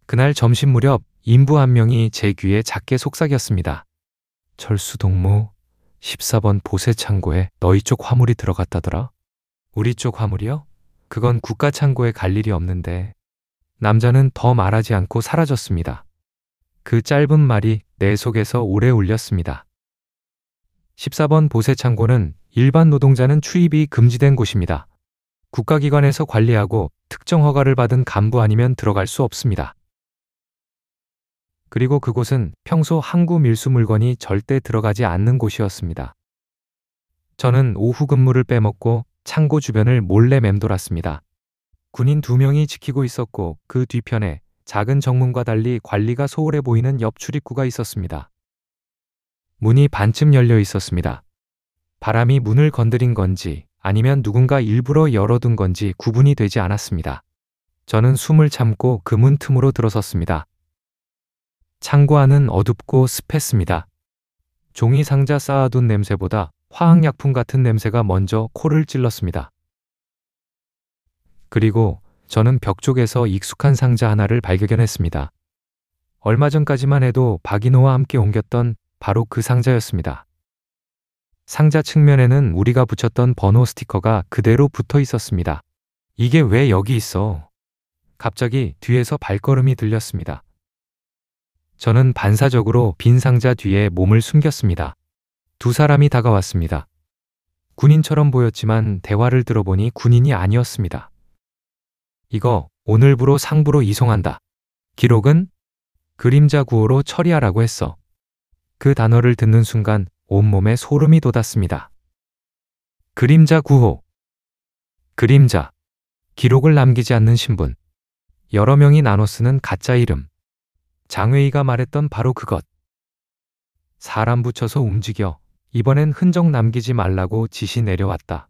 그날 점심 무렵 인부 한 명이 제 귀에 작게 속삭였습니다. 철수동무, 14번 보세 창고에 너희 쪽 화물이 들어갔다더라? 우리 쪽 화물이요? 그건 국가 창고에 갈 일이 없는데. 남자는 더 말하지 않고 사라졌습니다. 그 짧은 말이 내 속에서 오래 울렸습니다. 14번 보세 창고는 일반 노동자는 출입이 금지된 곳입니다. 국가기관에서 관리하고 특정 허가를 받은 간부 아니면 들어갈 수 없습니다. 그리고 그곳은 평소 항구 밀수 물건이 절대 들어가지 않는 곳이었습니다. 저는 오후 근무를 빼먹고 창고 주변을 몰래 맴돌았습니다. 군인 2명이 지키고 있었고 그 뒤편에 작은 정문과 달리 관리가 소홀해 보이는 옆 출입구가 있었습니다. 문이 반쯤 열려 있었습니다. 바람이 문을 건드린 건지 아니면 누군가 일부러 열어둔 건지 구분이 되지 않았습니다. 저는 숨을 참고 그 문 틈으로 들어섰습니다. 창고 안은 어둡고 습했습니다. 종이 상자 쌓아둔 냄새보다 화학약품 같은 냄새가 먼저 코를 찔렀습니다. 그리고 저는 벽 쪽에서 익숙한 상자 하나를 발견했습니다. 얼마 전까지만 해도 박인호와 함께 옮겼던 바로 그 상자였습니다. 상자 측면에는 우리가 붙였던 번호 스티커가 그대로 붙어 있었습니다. 이게 왜 여기 있어? 갑자기 뒤에서 발걸음이 들렸습니다. 저는 반사적으로 빈 상자 뒤에 몸을 숨겼습니다. 2 사람이 다가왔습니다. 군인처럼 보였지만 대화를 들어보니 군인이 아니었습니다. 이거 오늘부로 상부로 이송한다. 기록은 그림자 구호로 처리하라고 했어. 그 단어를 듣는 순간 온몸에 소름이 돋았습니다. 그림자 구호. 그림자. 기록을 남기지 않는 신분. 여러 명이 나눠 쓰는 가짜 이름. 장회의가 말했던 바로 그것. 사람 붙여서 움직여. 이번엔 흔적 남기지 말라고 지시 내려왔다.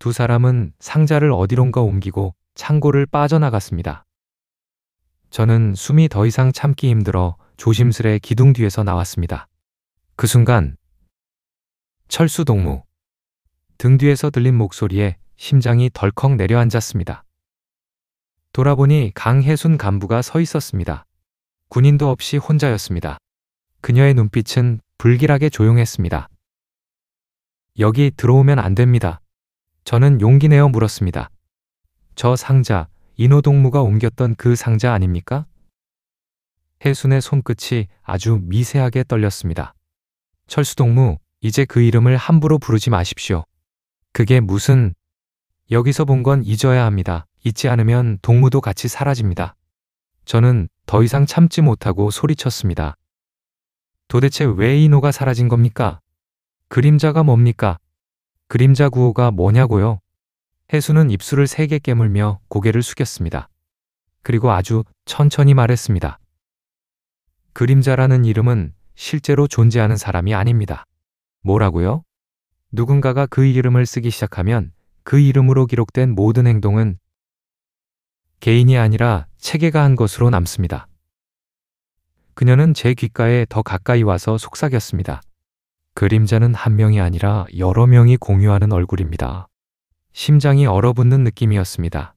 2 사람은 상자를 어디론가 옮기고 창고를 빠져나갔습니다. 저는 숨이 더 이상 참기 힘들어 조심스레 기둥 뒤에서 나왔습니다. 그 순간 철수동무. 등 뒤에서 들린 목소리에 심장이 덜컥 내려앉았습니다. 돌아보니 강혜순 간부가 서 있었습니다. 군인도 없이 혼자였습니다. 그녀의 눈빛은 불길하게 조용했습니다. 여기 들어오면 안 됩니다. 저는 용기 내어 물었습니다. 저 상자, 인호동무가 옮겼던 그 상자 아닙니까? 혜순의 손끝이 아주 미세하게 떨렸습니다. 철수동무, 이제 그 이름을 함부로 부르지 마십시오. 그게 무슨... 여기서 본 건 잊어야 합니다. 잊지 않으면 동무도 같이 사라집니다. 저는 더 이상 참지 못하고 소리쳤습니다. 도대체 왜 인호가 사라진 겁니까? 그림자가 뭡니까? 그림자 구호가 뭐냐고요? 해수는 입술을 세게 깨물며 고개를 숙였습니다. 그리고 아주 천천히 말했습니다. 그림자라는 이름은 실제로 존재하는 사람이 아닙니다. 뭐라고요? 누군가가 그 이름을 쓰기 시작하면 그 이름으로 기록된 모든 행동은 개인이 아니라 체계가 한 것으로 남습니다. 그녀는 제 귓가에 더 가까이 와서 속삭였습니다. 그림자는 한 명이 아니라 여러 명이 공유하는 얼굴입니다. 심장이 얼어붙는 느낌이었습니다.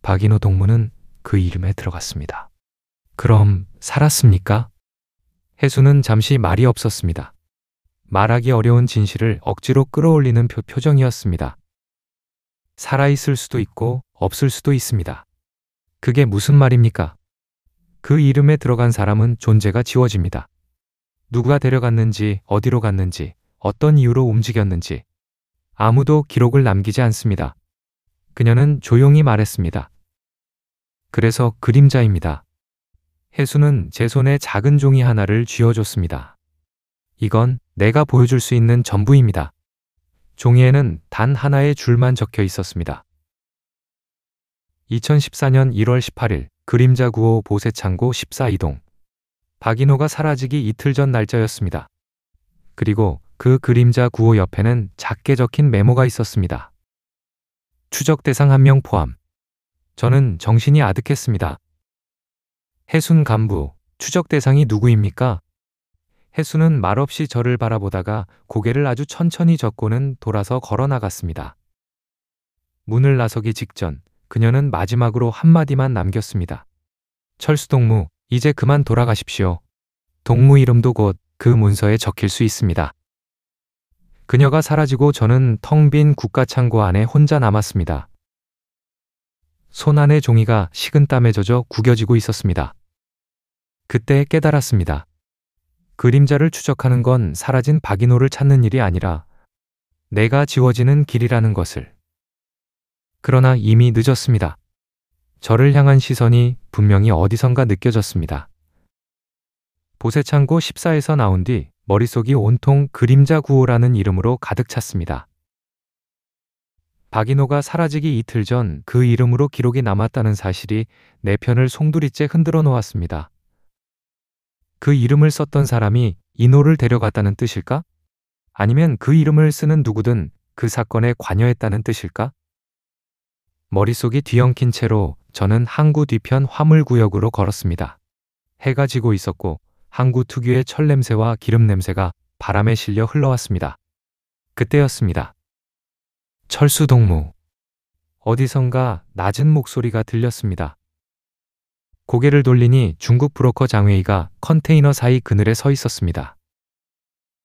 박인호 동무는 그 이름에 들어갔습니다. 그럼 살았습니까? 해수는 잠시 말이 없었습니다. 말하기 어려운 진실을 억지로 끌어올리는 표정이었습니다. 살아있을 수도 있고 없을 수도 있습니다. 그게 무슨 말입니까? 그 이름에 들어간 사람은 존재가 지워집니다. 누가 데려갔는지, 어디로 갔는지, 어떤 이유로 움직였는지 아무도 기록을 남기지 않습니다. 그녀는 조용히 말했습니다. 그래서 그림자입니다. 해수는 제 손에 작은 종이 하나를 쥐어줬습니다. 이건 내가 보여줄 수 있는 전부입니다. 종이에는 단 하나의 줄만 적혀 있었습니다. 2014년 1월 18일 그림자 9호 보세창고 14이동. 박인호가 사라지기 이틀 전 날짜였습니다. 그리고 그 그림자 9호 옆에는 작게 적힌 메모가 있었습니다. 추적 대상 1명 포함. 저는 정신이 아득했습니다. 해순 간부, 추적 대상이 누구입니까? 해수는 말없이 저를 바라보다가 고개를 아주 천천히 젓고는 돌아서 걸어 나갔습니다. 문을 나서기 직전 그녀는 마지막으로 한마디만 남겼습니다. 철수동무, 이제 그만 돌아가십시오. 동무 이름도 곧 그 문서에 적힐 수 있습니다. 그녀가 사라지고 저는 텅 빈 국가창고 안에 혼자 남았습니다. 손 안의 종이가 식은땀에 젖어 구겨지고 있었습니다. 그때 깨달았습니다. 그림자를 추적하는 건 사라진 박인호를 찾는 일이 아니라 내가 지워지는 길이라는 것을. 그러나 이미 늦었습니다. 저를 향한 시선이 분명히 어디선가 느껴졌습니다. 보세창고 14에서 나온 뒤 머릿속이 온통 그림자 9호라는 이름으로 가득 찼습니다. 박인호가 사라지기 이틀 전 그 이름으로 기록이 남았다는 사실이 내 편을 송두리째 흔들어 놓았습니다. 그 이름을 썼던 사람이 인호를 데려갔다는 뜻일까? 아니면 그 이름을 쓰는 누구든 그 사건에 관여했다는 뜻일까? 머릿속이 뒤엉킨 채로 저는 항구 뒤편 화물구역으로 걸었습니다. 해가 지고 있었고 항구 특유의 철 냄새와 기름 냄새가 바람에 실려 흘러왔습니다. 그때였습니다. 철수동무. 어디선가 낮은 목소리가 들렸습니다. 고개를 돌리니 중국 브로커 장웨이가 컨테이너 사이 그늘에 서 있었습니다.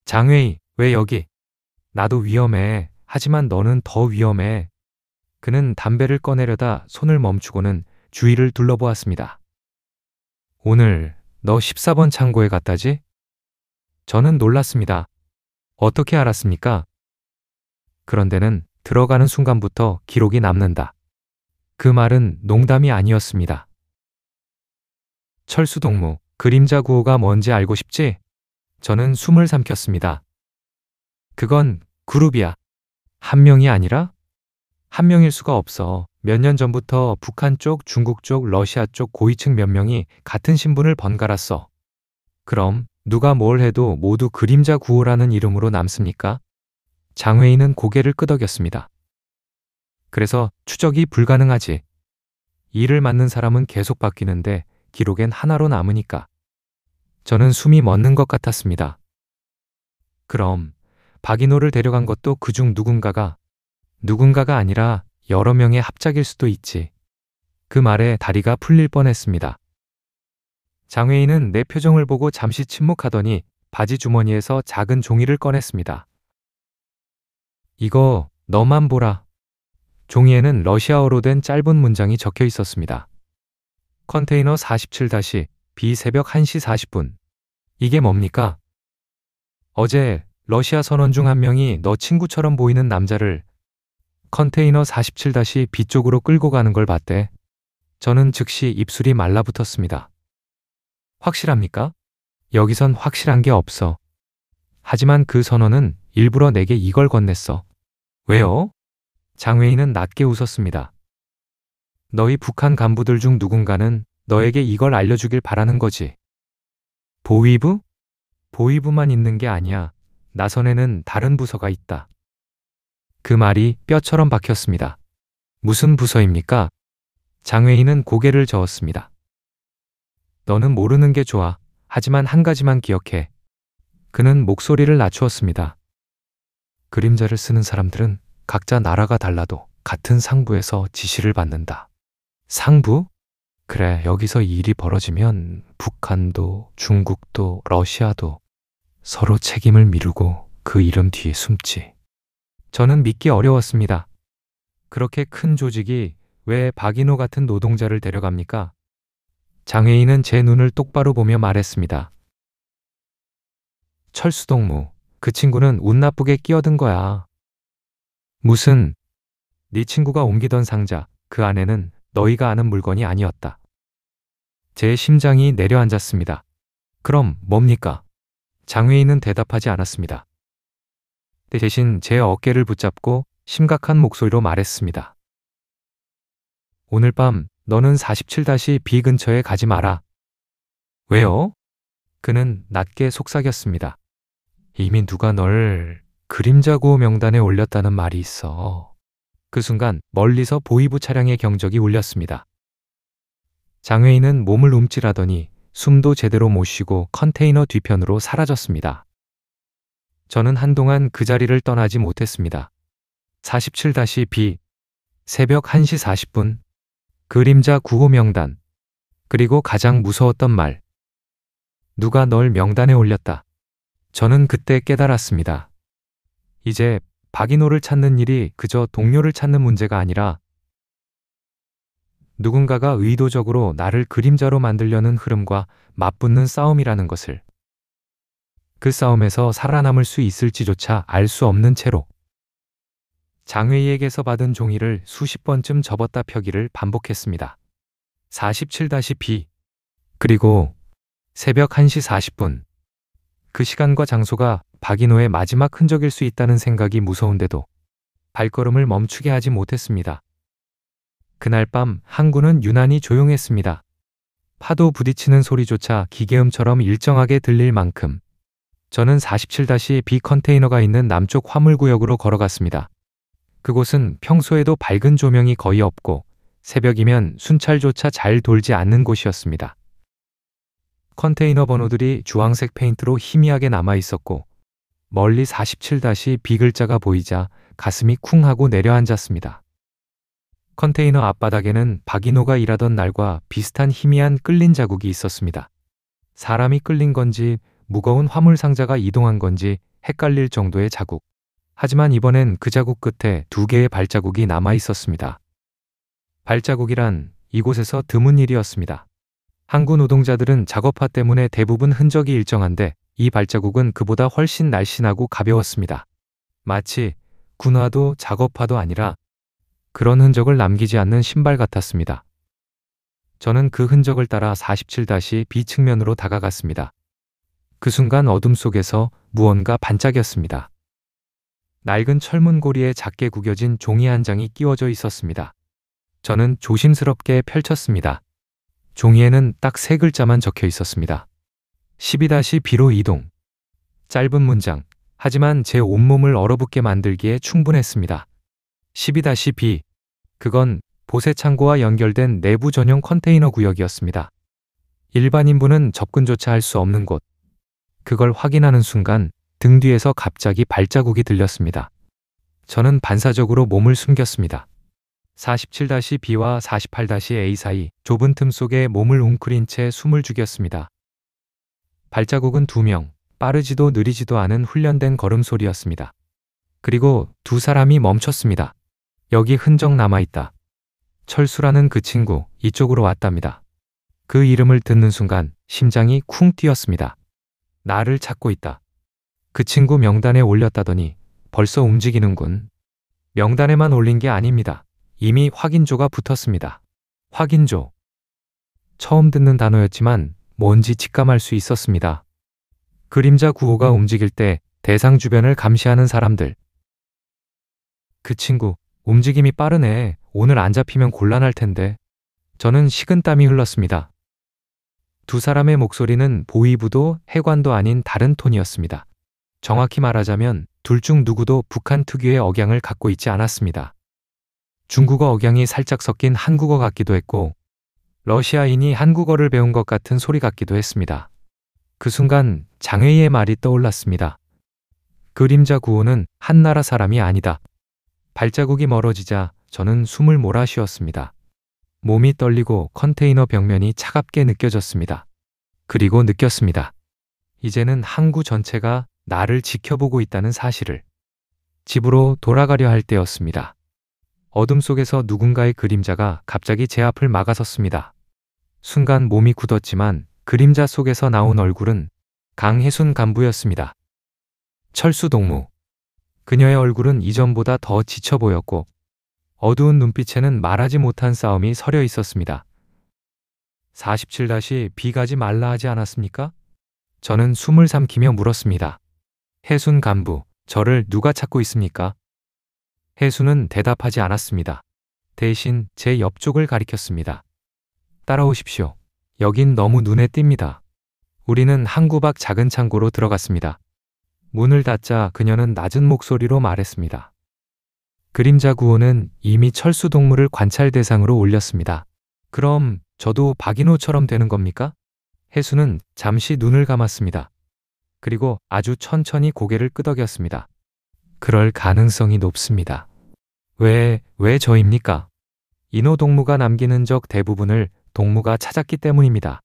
장웨이, 왜 여기? 나도 위험해. 하지만 너는 더 위험해. 그는 담배를 꺼내려다 손을 멈추고는 주위를 둘러보았습니다. 오늘 너 14번 창고에 갔다지? 저는 놀랐습니다. 어떻게 알았습니까? 그런데는 들어가는 순간부터 기록이 남는다. 그 말은 농담이 아니었습니다. 철수동무, 그림자 9호가 뭔지 알고 싶지? 저는 숨을 삼켰습니다. 그건 그룹이야. 한 명이 아니라? 한 명일 수가 없어. 몇 년 전부터 북한 쪽, 중국 쪽, 러시아 쪽 고위층 몇 명이 같은 신분을 번갈았어. 그럼 누가 뭘 해도 모두 그림자 9호라는 이름으로 남습니까? 장회인은 고개를 끄덕였습니다. 그래서 추적이 불가능하지. 일을 맡는 사람은 계속 바뀌는데 기록엔 하나로 남으니까. 저는 숨이 멎는 것 같았습니다. 그럼 박인호를 데려간 것도 그중 누군가가 아니라 여러 명의 합작일 수도 있지. 그 말에 다리가 풀릴 뻔했습니다. 장회인은 내 표정을 보고 잠시 침묵하더니 바지 주머니에서 작은 종이를 꺼냈습니다. 이거 너만 보라. 종이에는 러시아어로 된 짧은 문장이 적혀 있었습니다. 컨테이너 47-B 새벽 1시 40분. 이게 뭡니까? 어제 러시아 선원 중 한 명이 너 친구처럼 보이는 남자를 컨테이너 47-B 쪽으로 끌고 가는 걸 봤대. 저는 즉시 입술이 말라붙었습니다. 확실합니까? 여기선 확실한 게 없어. 하지만 그 선원은 일부러 내게 이걸 건넸어. 왜요? 장웨이는 낮게 웃었습니다. 너희 북한 간부들 중 누군가는 너에게 이걸 알려주길 바라는 거지. 보위부? 보위부만 있는 게 아니야. 나선에는 다른 부서가 있다. 그 말이 뼈처럼 박혔습니다. 무슨 부서입니까? 장웨이는 고개를 저었습니다. 너는 모르는 게 좋아. 하지만 한 가지만 기억해. 그는 목소리를 낮추었습니다. 그림자를 쓰는 사람들은 각자 나라가 달라도 같은 상부에서 지시를 받는다. 상부? 그래, 여기서 이 일이 벌어지면 북한도 중국도 러시아도 서로 책임을 미루고 그 이름 뒤에 숨지. 저는 믿기 어려웠습니다. 그렇게 큰 조직이 왜 박인호 같은 노동자를 데려갑니까? 장애인은 제 눈을 똑바로 보며 말했습니다. 철수동무, 그 친구는 운 나쁘게 끼어든 거야. 무슨? 네 친구가 옮기던 상자, 그 안에는 너희가 아는 물건이 아니었다. 제 심장이 내려앉았습니다. 그럼 뭡니까? 장외인은 대답하지 않았습니다. 대신 제 어깨를 붙잡고 심각한 목소리로 말했습니다. 오늘 밤 너는 47-B 근처에 가지 마라. 왜요? 그는 낮게 속삭였습니다. 이미 누가 널 그림자 구호 명단에 올렸다는 말이 있어. 그 순간 멀리서 보이부 차량의 경적이 울렸습니다. 장외인은 몸을 움찔하더니 숨도 제대로 못 쉬고 컨테이너 뒤편으로 사라졌습니다. 저는 한동안 그 자리를 떠나지 못했습니다. 47-B, 새벽 1시 40분, 그림자 구호 명단, 그리고 가장 무서웠던 말. 누가 널 명단에 올렸다. 저는 그때 깨달았습니다. 이제 박인호를 찾는 일이 그저 동료를 찾는 문제가 아니라 누군가가 의도적으로 나를 그림자로 만들려는 흐름과 맞붙는 싸움이라는 것을. 그 싸움에서 살아남을 수 있을지조차 알 수 없는 채로 장회의에게서 받은 종이를 수십 번쯤 접었다 펴기를 반복했습니다. 47-B, 그리고 새벽 1시 40분. 그 시간과 장소가 박인호의 마지막 흔적일 수 있다는 생각이 무서운데도 발걸음을 멈추게 하지 못했습니다. 그날 밤 항구는 유난히 조용했습니다. 파도 부딪히는 소리조차 기계음처럼 일정하게 들릴 만큼. 저는 47-B 컨테이너가 있는 남쪽 화물구역으로 걸어갔습니다. 그곳은 평소에도 밝은 조명이 거의 없고 새벽이면 순찰조차 잘 돌지 않는 곳이었습니다. 컨테이너 번호들이 주황색 페인트로 희미하게 남아 있었고 멀리 47-B 글자가 보이자 가슴이 쿵 하고 내려앉았습니다. 컨테이너 앞바닥에는 박인호가 일하던 날과 비슷한 희미한 끌린 자국이 있었습니다. 사람이 끌린 건지 무거운 화물 상자가 이동한 건지 헷갈릴 정도의 자국. 하지만 이번엔 그 자국 끝에 2개의 발자국이 남아 있었습니다. 발자국이란 이곳에서 드문 일이었습니다. 항구 노동자들은 작업화 때문에 대부분 흔적이 일정한데 이 발자국은 그보다 훨씬 날씬하고 가벼웠습니다. 마치 군화도 작업화도 아니라 그런 흔적을 남기지 않는 신발 같았습니다. 저는 그 흔적을 따라 47-B 측면으로 다가갔습니다. 그 순간 어둠 속에서 무언가 반짝였습니다. 낡은 철문고리에 작게 구겨진 종이 한 장이 끼워져 있었습니다. 저는 조심스럽게 펼쳤습니다. 종이에는 딱 3글자만 적혀 있었습니다. 12-B로 이동. 짧은 문장, 하지만 제 온몸을 얼어붙게 만들기에 충분했습니다. 12-B. 그건 보세 창고와 연결된 내부 전용 컨테이너 구역이었습니다. 일반인분은 접근조차 할 수 없는 곳. 그걸 확인하는 순간 등 뒤에서 갑자기 발자국이 들렸습니다. 저는 반사적으로 몸을 숨겼습니다. 47-B와 48-A 사이 좁은 틈 속에 몸을 웅크린 채 숨을 죽였습니다. 발자국은 2명, 빠르지도 느리지도 않은 훈련된 걸음소리였습니다. 그리고 2 사람이 멈췄습니다. 여기 흔적 남아있다. 철수라는 그 친구, 이쪽으로 왔답니다. 그 이름을 듣는 순간 심장이 쿵 뛰었습니다. 나를 찾고 있다. 그 친구 명단에 올렸다더니 벌써 움직이는군. 명단에만 올린 게 아닙니다. 이미 확인조가 붙었습니다. 확인조. 처음 듣는 단어였지만 뭔지 직감할 수 있었습니다. 그림자 구호가 움직일 때 대상 주변을 감시하는 사람들. 그 친구, 움직임이 빠르네. 오늘 안 잡히면 곤란할 텐데. 저는 식은땀이 흘렀습니다. 두 사람의 목소리는 보이부도 해관도 아닌 다른 톤이었습니다. 정확히 말하자면 둘 중 누구도 북한 특유의 억양을 갖고 있지 않았습니다. 중국어 억양이 살짝 섞인 한국어 같기도 했고 러시아인이 한국어를 배운 것 같은 소리 같기도 했습니다. 그 순간 장외의 말이 떠올랐습니다. 그림자 구호는 한나라 사람이 아니다. 발자국이 멀어지자 저는 숨을 몰아쉬었습니다. 몸이 떨리고 컨테이너 벽면이 차갑게 느껴졌습니다. 그리고 느꼈습니다. 이제는 항구 전체가 나를 지켜보고 있다는 사실을. 집으로 돌아가려 할 때였습니다. 어둠 속에서 누군가의 그림자가 갑자기 제 앞을 막아섰습니다. 순간 몸이 굳었지만 그림자 속에서 나온 얼굴은 강혜순 간부였습니다. 철수동무. 그녀의 얼굴은 이전보다 더 지쳐 보였고 어두운 눈빛에는 말하지 못한 싸움이 서려 있었습니다. 47-B 가지 말라 하지 않았습니까? 저는 숨을 삼키며 물었습니다. 혜순 간부, 저를 누가 찾고 있습니까? 혜순은 대답하지 않았습니다. 대신 제 옆쪽을 가리켰습니다. 따라오십시오. 여긴 너무 눈에 띕니다. 우리는 항구 밖 작은 창고로 들어갔습니다. 문을 닫자 그녀는 낮은 목소리로 말했습니다. 그림자 구호는 이미 철수 동물을 관찰 대상으로 올렸습니다. 그럼 저도 박인호처럼 되는 겁니까? 혜수는 잠시 눈을 감았습니다. 그리고 아주 천천히 고개를 끄덕였습니다. 그럴 가능성이 높습니다. 왜 저입니까? 인호 동무가 남긴 흔적 대부분을 동무가 찾았기 때문입니다.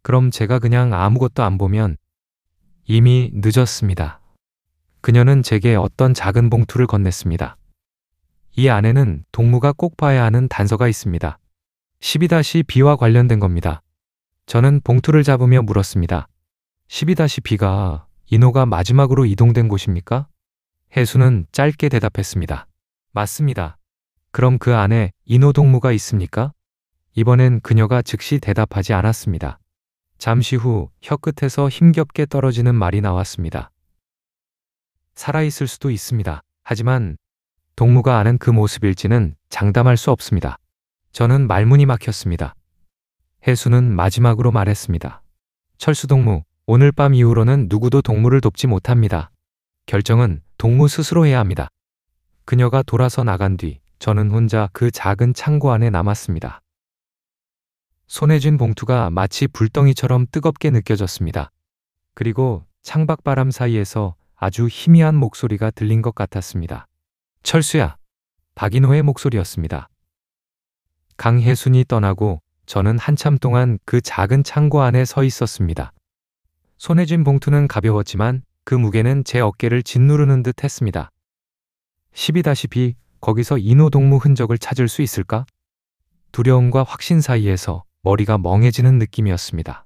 그럼 제가 그냥 아무것도 안 보면 이미 늦었습니다. 그녀는 제게 어떤 작은 봉투를 건넸습니다. 이 안에는 동무가 꼭 봐야 하는 단서가 있습니다. 12-B와 관련된 겁니다. 저는 봉투를 잡으며 물었습니다. 12-B가 인호가 마지막으로 이동된 곳입니까? 혜수는 짧게 대답했습니다. 맞습니다. 그럼 그 안에 인호 동무가 있습니까? 이번엔 그녀가 즉시 대답하지 않았습니다. 잠시 후 혀끝에서 힘겹게 떨어지는 말이 나왔습니다. 살아있을 수도 있습니다. 하지만 동무가 아는 그 모습일지는 장담할 수 없습니다. 저는 말문이 막혔습니다. 혜수는 마지막으로 말했습니다. 철수 동무, 오늘 밤 이후로는 누구도 동무를 돕지 못합니다. 결정은 동무 스스로 해야 합니다. 그녀가 돌아서 나간 뒤 저는 혼자 그 작은 창고 안에 남았습니다. 손에 쥔 봉투가 마치 불덩이처럼 뜨겁게 느껴졌습니다. 그리고 창밖 바람 사이에서 아주 희미한 목소리가 들린 것 같았습니다. 철수야. 박인호의 목소리였습니다. 강혜순이 떠나고 저는 한참 동안 그 작은 창고 안에 서 있었습니다. 손에 쥔 봉투는 가벼웠지만 그 무게는 제 어깨를 짓누르는 듯 했습니다. 12-B, 거기서 인호 동무 흔적을 찾을 수 있을까? 두려움과 확신 사이에서 머리가 멍해지는 느낌이었습니다.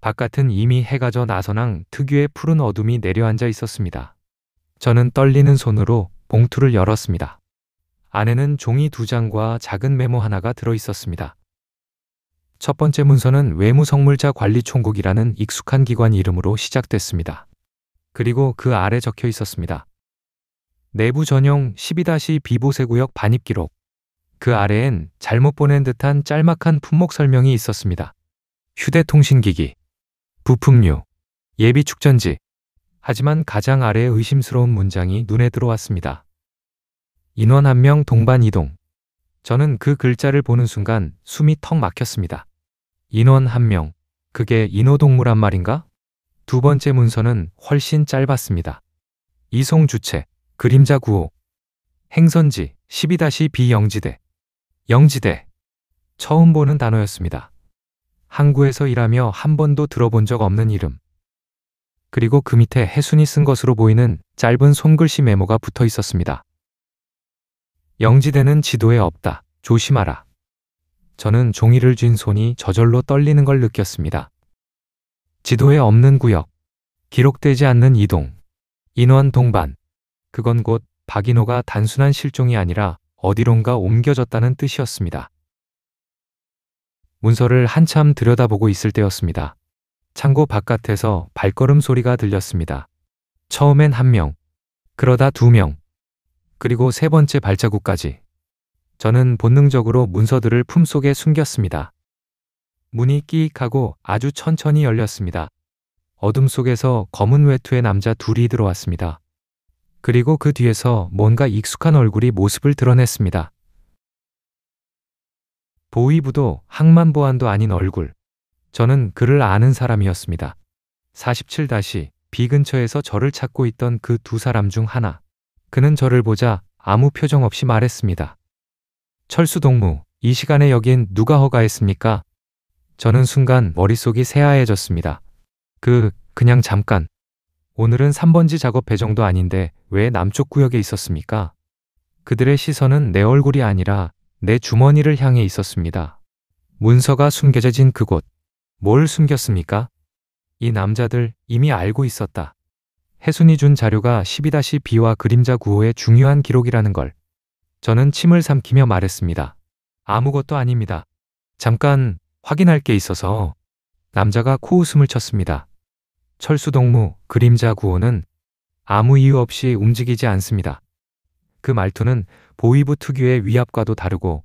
바깥은 이미 해가 져 나선항 특유의 푸른 어둠이 내려앉아 있었습니다. 저는 떨리는 손으로 봉투를 열었습니다. 안에는 종이 2장과 작은 메모 하나가 들어 있었습니다. 첫 번째 문서는 외무성물자 관리총국이라는 익숙한 기관 이름으로 시작됐습니다. 그리고 그 아래 적혀 있었습니다. 내부 전용 12-B 보세구역 반입기록. 그 아래엔 잘못 보낸 듯한 짤막한 품목 설명이 있었습니다. 휴대통신기기, 부품류, 예비축전지. 하지만 가장 아래에 의심스러운 문장이 눈에 들어왔습니다. 인원 1명 동반 이동. 저는 그 글자를 보는 순간 숨이 턱 막혔습니다. 인원 1명, 그게 인호동무란 말인가? 두 번째 문서는 훨씬 짧았습니다. 이송 주체, 그림자 구호, 행선지 12-B 영지대. 영지대. 처음 보는 단어였습니다. 항구에서 일하며 한 번도 들어본 적 없는 이름. 그리고 그 밑에 혜순이 쓴 것으로 보이는 짧은 손글씨 메모가 붙어 있었습니다. 영지대는 지도에 없다. 조심하라. 저는 종이를 쥔 손이 저절로 떨리는 걸 느꼈습니다. 지도에 없는 구역. 기록되지 않는 이동, 인원 동반. 그건 곧 박인호가 단순한 실종이 아니라 어디론가 옮겨졌다는 뜻이었습니다. 문서를 한참 들여다보고 있을 때였습니다. 창고 바깥에서 발걸음 소리가 들렸습니다. 처음엔 1명, 그러다 2명, 그리고 3번째 발자국까지. 저는 본능적으로 문서들을 품속에 숨겼습니다. 문이 끼익하고 아주 천천히 열렸습니다. 어둠 속에서 검은 외투의 남자 2이 들어왔습니다. 그리고 그 뒤에서 뭔가 익숙한 얼굴이 모습을 드러냈습니다. 보위부도 항만보안도 아닌 얼굴. 저는 그를 아는 사람이었습니다. 47-B 근처에서 저를 찾고 있던 그 2 사람 중 하나. 그는 저를 보자 아무 표정 없이 말했습니다. 철수 동무, 이 시간에 여긴 누가 허가했습니까? 저는 순간 머릿속이 새하얘졌습니다. 그냥 잠깐. 오늘은 3번지 작업 배정도 아닌데 왜 남쪽 구역에 있었습니까? 그들의 시선은 내 얼굴이 아니라 내 주머니를 향해 있었습니다. 문서가 숨겨진 그곳. 뭘 숨겼습니까? 이 남자들 이미 알고 있었다. 혜순이 준 자료가 12-B와 그림자 구호의 중요한 기록이라는 걸. 저는 침을 삼키며 말했습니다. 아무것도 아닙니다. 잠깐 확인할 게 있어서. 남자가 코웃음을 쳤습니다. 철수 동무, 그림자 구호는 아무 이유 없이 움직이지 않습니다. 그 말투는 보위부 특유의 위압과도 다르고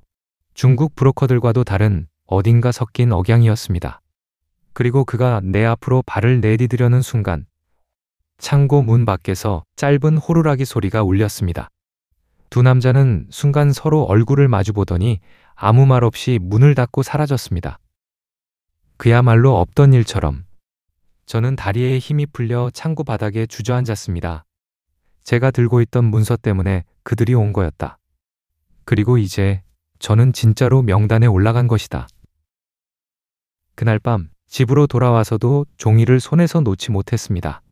중국 브로커들과도 다른 어딘가 섞인 억양이었습니다. 그리고 그가 내 앞으로 발을 내디디려는 순간 창고 문 밖에서 짧은 호루라기 소리가 울렸습니다. 2 남자는 순간 서로 얼굴을 마주보더니 아무 말 없이 문을 닫고 사라졌습니다. 그야말로 없던 일처럼. 저는 다리에 힘이 풀려 창고 바닥에 주저앉았습니다. 제가 들고 있던 문서 때문에 그들이 온 거였다. 그리고 이제 저는 진짜로 명단에 올라간 것이다. 그날 밤 집으로 돌아와서도 종이를 손에서 놓지 못했습니다.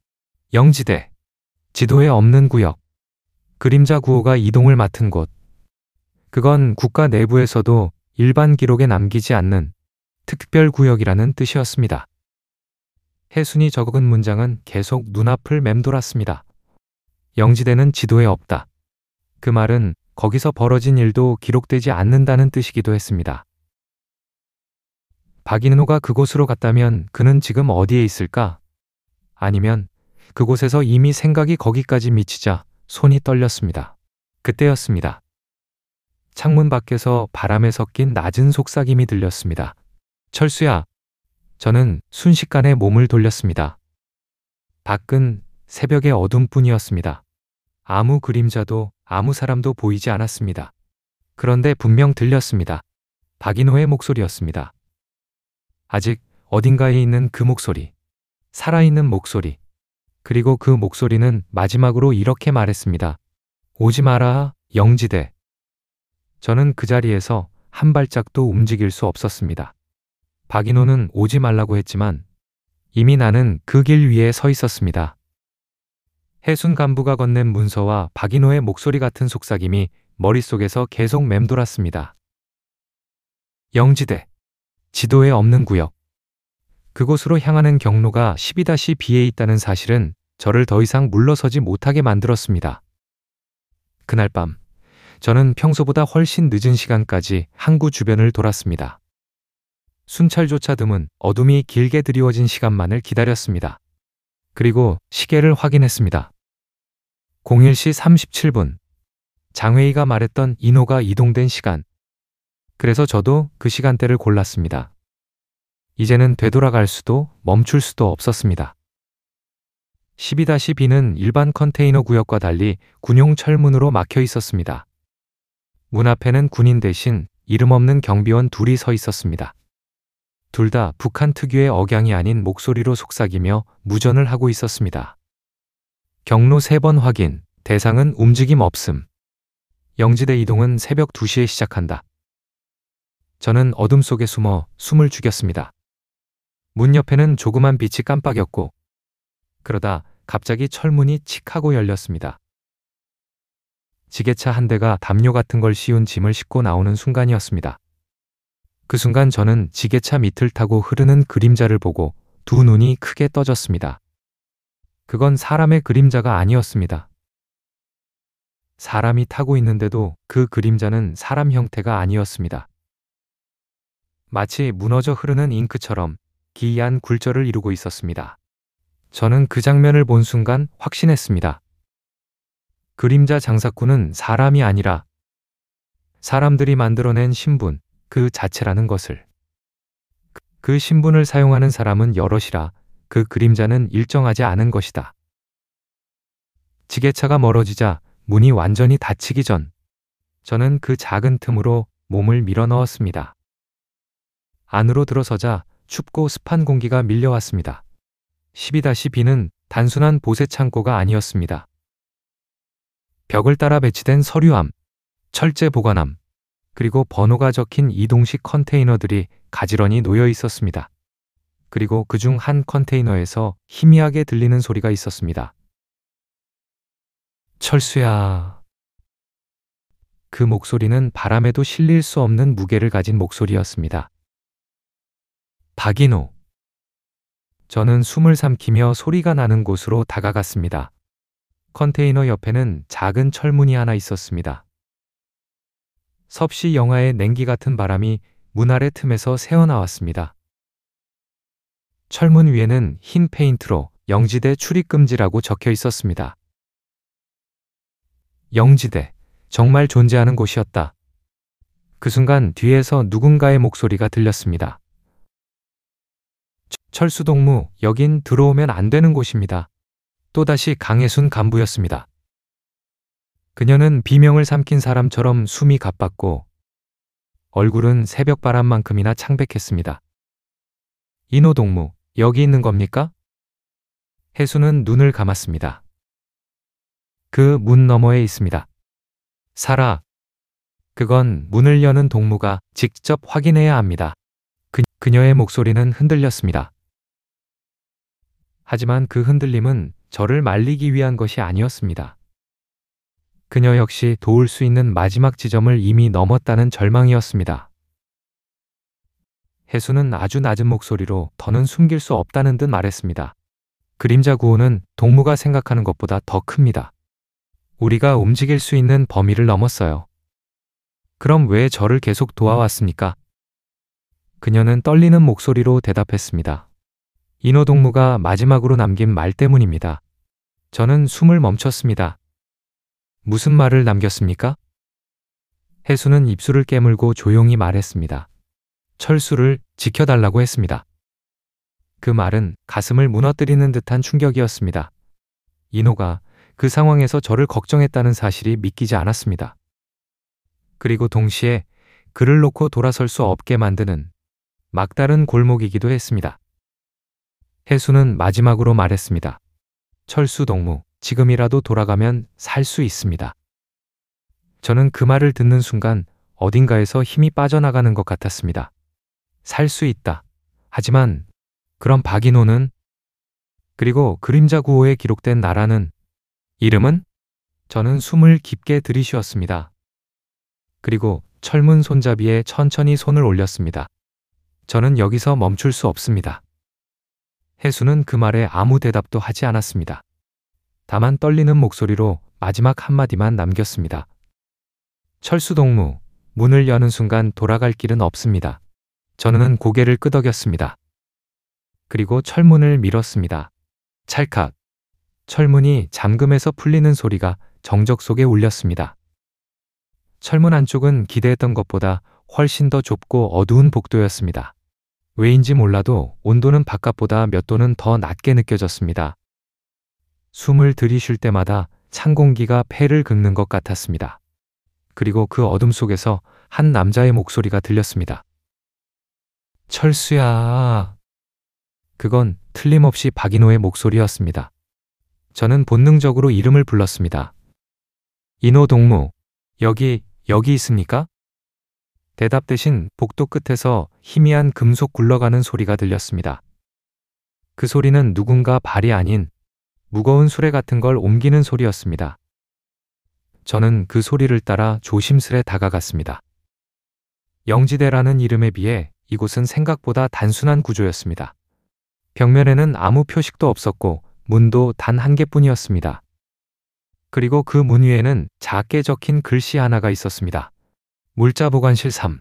영지대, 지도에 없는 구역, 그림자 구호가 이동을 맡은 곳. 그건 국가 내부에서도 일반 기록에 남기지 않는 특별 구역이라는 뜻이었습니다. 혜순이 적은 문장은 계속 눈앞을 맴돌았습니다. 영지대는 지도에 없다. 그 말은 거기서 벌어진 일도 기록되지 않는다는 뜻이기도 했습니다. 박인호가 그곳으로 갔다면 그는 지금 어디에 있을까? 아니면 그곳에서 이미 생각이 거기까지 미치자 손이 떨렸습니다. 그때였습니다. 창문 밖에서 바람에 섞인 낮은 속삭임이 들렸습니다. 철수야. 저는 순식간에 몸을 돌렸습니다. 밖은 새벽의 어둠뿐이었습니다. 아무 그림자도 아무 사람도 보이지 않았습니다. 그런데 분명 들렸습니다. 박인호의 목소리였습니다. 아직 어딘가에 있는 그 목소리. 살아있는 목소리. 그리고 그 목소리는 마지막으로 이렇게 말했습니다. 오지 마라, 영지대. 저는 그 자리에서 한 발짝도 움직일 수 없었습니다. 박인호는 오지 말라고 했지만 이미 나는 그 길 위에 서 있었습니다. 혜순 간부가 건넨 문서와 박인호의 목소리 같은 속삭임이 머릿속에서 계속 맴돌았습니다. 영지대, 지도에 없는 구역. 그곳으로 향하는 경로가 12-B에 있다는 사실은 저를 더 이상 물러서지 못하게 만들었습니다. 그날 밤, 저는 평소보다 훨씬 늦은 시간까지 항구 주변을 돌았습니다. 순찰조차 드문 어둠이 길게 드리워진 시간만을 기다렸습니다. 그리고 시계를 확인했습니다. 01시 37분. 장회의가 말했던 인호가 이동된 시간. 그래서 저도 그 시간대를 골랐습니다. 이제는 되돌아갈 수도 멈출 수도 없었습니다. 12-B는 일반 컨테이너 구역과 달리 군용 철문으로 막혀 있었습니다. 문 앞에는 군인 대신 이름 없는 경비원 2이 서 있었습니다. 둘 다 북한 특유의 억양이 아닌 목소리로 속삭이며 무전을 하고 있었습니다. 경로 3번 확인, 대상은 움직임 없음. 영지대 이동은 새벽 2시에 시작한다. 저는 어둠 속에 숨어 숨을 죽였습니다. 문 옆에는 조그만 빛이 깜빡였고 그러다 갑자기 철문이 칙 하고 열렸습니다. 지게차 한 대가 담요 같은 걸 씌운 짐을 싣고 나오는 순간이었습니다. 그 순간 저는 지게차 밑을 타고 흐르는 그림자를 보고 2 눈이 크게 떠졌습니다. 그건 사람의 그림자가 아니었습니다. 사람이 타고 있는데도 그 그림자는 사람 형태가 아니었습니다. 마치 무너져 흐르는 잉크처럼 기이한 굴절을 이루고 있었습니다. 저는 그 장면을 본 순간 확신했습니다. 그림자 장사꾼은 사람이 아니라 사람들이 만들어낸 신분 그 자체라는 것을. 그 신분을 사용하는 사람은 여럿이라 그 그림자는 일정하지 않은 것이다. 지게차가 멀어지자 문이 완전히 닫히기 전 저는 그 작은 틈으로 몸을 밀어 넣었습니다. 안으로 들어서자 춥고 습한 공기가 밀려왔습니다. 12-B는 단순한 보세 창고가 아니었습니다. 벽을 따라 배치된 서류함, 철제 보관함, 그리고 번호가 적힌 이동식 컨테이너들이 가지런히 놓여 있었습니다. 그리고 그중 한 컨테이너에서 희미하게 들리는 소리가 있었습니다. 철수야. 그 목소리는 바람에도 실릴 수 없는 무게를 가진 목소리였습니다. 박인호. 저는 숨을 삼키며 소리가 나는 곳으로 다가갔습니다. 컨테이너 옆에는 작은 철문이 하나 있었습니다. 섭씨 영화의 냉기 같은 바람이 문 아래 틈에서 새어나왔습니다. 철문 위에는 흰 페인트로 영지대 출입금지라고 적혀 있었습니다. 영지대, 정말 존재하는 곳이었다. 그 순간 뒤에서 누군가의 목소리가 들렸습니다. 철수동무, 여긴 들어오면 안 되는 곳입니다. 또다시 강혜순 간부였습니다. 그녀는 비명을 삼킨 사람처럼 숨이 가빴고 얼굴은 새벽바람만큼이나 창백했습니다. 인호동무, 여기 있는 겁니까? 혜수는 눈을 감았습니다. 그 문 너머에 있습니다. 살아. 그건 문을 여는 동무가 직접 확인해야 합니다. 그녀의 목소리는 흔들렸습니다. 하지만 그 흔들림은 저를 말리기 위한 것이 아니었습니다. 그녀 역시 도울 수 있는 마지막 지점을 이미 넘었다는 절망이었습니다. 혜수는 아주 낮은 목소리로 더는 숨길 수 없다는 듯 말했습니다. 그림자 구호는 동무가 생각하는 것보다 더 큽니다. 우리가 움직일 수 있는 범위를 넘었어요. 그럼 왜 저를 계속 도와왔습니까? 그녀는 떨리는 목소리로 대답했습니다. 인호동무가 마지막으로 남긴 말 때문입니다. 저는 숨을 멈췄습니다. 무슨 말을 남겼습니까? 혜수는 입술을 깨물고 조용히 말했습니다. 철수를 지켜달라고 했습니다. 그 말은 가슴을 무너뜨리는 듯한 충격이었습니다. 인호가 그 상황에서 저를 걱정했다는 사실이 믿기지 않았습니다. 그리고 동시에 그를 놓고 돌아설 수 없게 만드는 막다른 골목이기도 했습니다. 혜수는 마지막으로 말했습니다. 철수 동무, 지금이라도 돌아가면 살 수 있습니다. 저는 그 말을 듣는 순간 어딘가에서 힘이 빠져나가는 것 같았습니다. 살 수 있다. 하지만 그럼 박인호는? 그리고 그림자 구호에 기록된 나라는? 이름은? 저는 숨을 깊게 들이쉬었습니다. 그리고 철문 손잡이에 천천히 손을 올렸습니다. 저는 여기서 멈출 수 없습니다. 혜수는 그 말에 아무 대답도 하지 않았습니다. 다만 떨리는 목소리로 마지막 한마디만 남겼습니다. 철수동무, 문을 여는 순간 돌아갈 길은 없습니다. 저는 고개를 끄덕였습니다. 그리고 철문을 밀었습니다. 찰칵. 철문이 잠금에서 풀리는 소리가 정적 속에 울렸습니다. 철문 안쪽은 기대했던 것보다 훨씬 더 좁고 어두운 복도였습니다. 왜인지 몰라도 온도는 바깥보다 몇 도는 더 낮게 느껴졌습니다. 숨을 들이쉴 때마다 찬 공기가 폐를 긁는 것 같았습니다. 그리고 그 어둠 속에서 한 남자의 목소리가 들렸습니다. 철수야. 그건 틀림없이 박인호의 목소리였습니다. 저는 본능적으로 이름을 불렀습니다. 인호 동무, 여기 있습니까? 대답 대신 복도 끝에서 희미한 금속 굴러가는 소리가 들렸습니다. 그 소리는 누군가 발이 아닌 무거운 수레 같은 걸 옮기는 소리였습니다. 저는 그 소리를 따라 조심스레 다가갔습니다. 영지대라는 이름에 비해 이곳은 생각보다 단순한 구조였습니다. 벽면에는 아무 표식도 없었고 문도 단 한 개뿐이었습니다. 그리고 그 문 위에는 작게 적힌 글씨 하나가 있었습니다. 물자 보관실 3.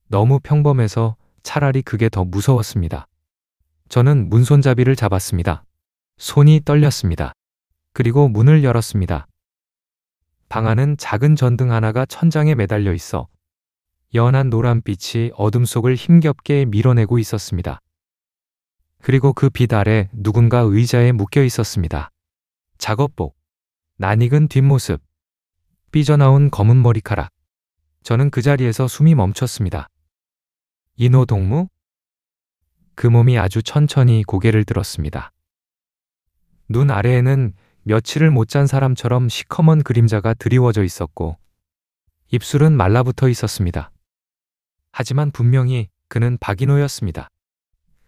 너무 평범해서 차라리 그게 더 무서웠습니다. 저는 문손잡이를 잡았습니다. 손이 떨렸습니다. 그리고 문을 열었습니다. 방 안은 작은 전등 하나가 천장에 매달려 있어 연한 노란빛이 어둠 속을 힘겹게 밀어내고 있었습니다. 그리고 그 빛 아래 누군가 의자에 묶여 있었습니다. 작업복, 낯익은 뒷모습, 삐져나온 검은 머리카락. 저는 그 자리에서 숨이 멈췄습니다. 인호동무? 그 몸이 아주 천천히 고개를 들었습니다. 눈 아래에는 며칠을 못 잔 사람처럼 시커먼 그림자가 드리워져 있었고 입술은 말라붙어 있었습니다. 하지만 분명히 그는 박인호였습니다.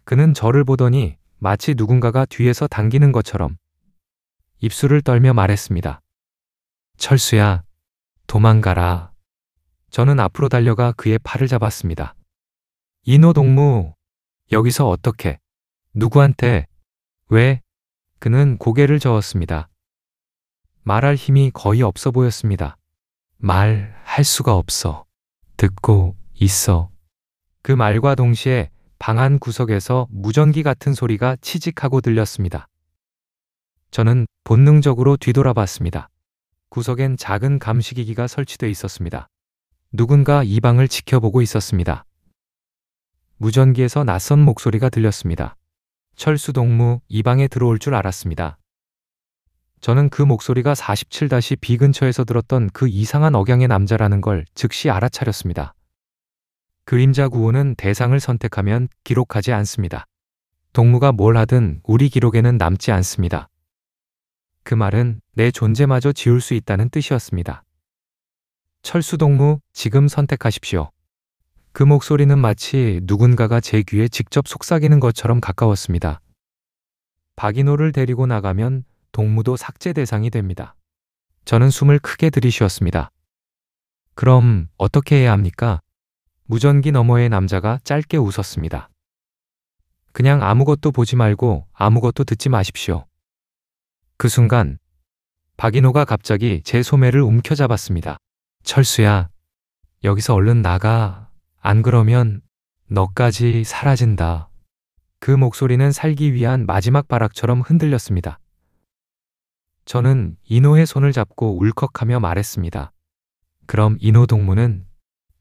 그는 저를 보더니 마치 누군가가 뒤에서 당기는 것처럼 입술을 떨며 말했습니다. 철수야, 도망가라. 저는 앞으로 달려가 그의 팔을 잡았습니다. 인호동무, 여기서 어떻게? 누구한테? 왜? 그는 고개를 저었습니다. 말할 힘이 거의 없어 보였습니다. 말할 수가 없어. 듣고 있어. 그 말과 동시에 방 안 구석에서 무전기 같은 소리가 치직하고 들렸습니다. 저는 본능적으로 뒤돌아봤습니다. 구석엔 작은 감시기기가 설치되어 있었습니다. 누군가 이 방을 지켜보고 있었습니다. 무전기에서 낯선 목소리가 들렸습니다. 철수 동무, 이 방에 들어올 줄 알았습니다. 저는 그 목소리가 47-B 근처에서 들었던 그 이상한 억양의 남자라는 걸 즉시 알아차렸습니다. 그림자 구호는 대상을 선택하면 기록하지 않습니다. 동무가 뭘 하든 우리 기록에는 남지 않습니다. 그 말은 내 존재마저 지울 수 있다는 뜻이었습니다. 철수 동무, 지금 선택하십시오. 그 목소리는 마치 누군가가 제 귀에 직접 속삭이는 것처럼 가까웠습니다. 박인호를 데리고 나가면 동무도 삭제 대상이 됩니다. 저는 숨을 크게 들이쉬었습니다. 그럼 어떻게 해야 합니까? 무전기 너머의 남자가 짧게 웃었습니다. 그냥 아무것도 보지 말고 아무것도 듣지 마십시오. 그 순간 박인호가 갑자기 제 소매를 움켜잡았습니다. 철수야, 여기서 얼른 나가. 안 그러면 너까지 사라진다. 그 목소리는 살기 위한 마지막 발악처럼 흔들렸습니다. 저는 인호의 손을 잡고 울컥하며 말했습니다. 그럼 인호 동무는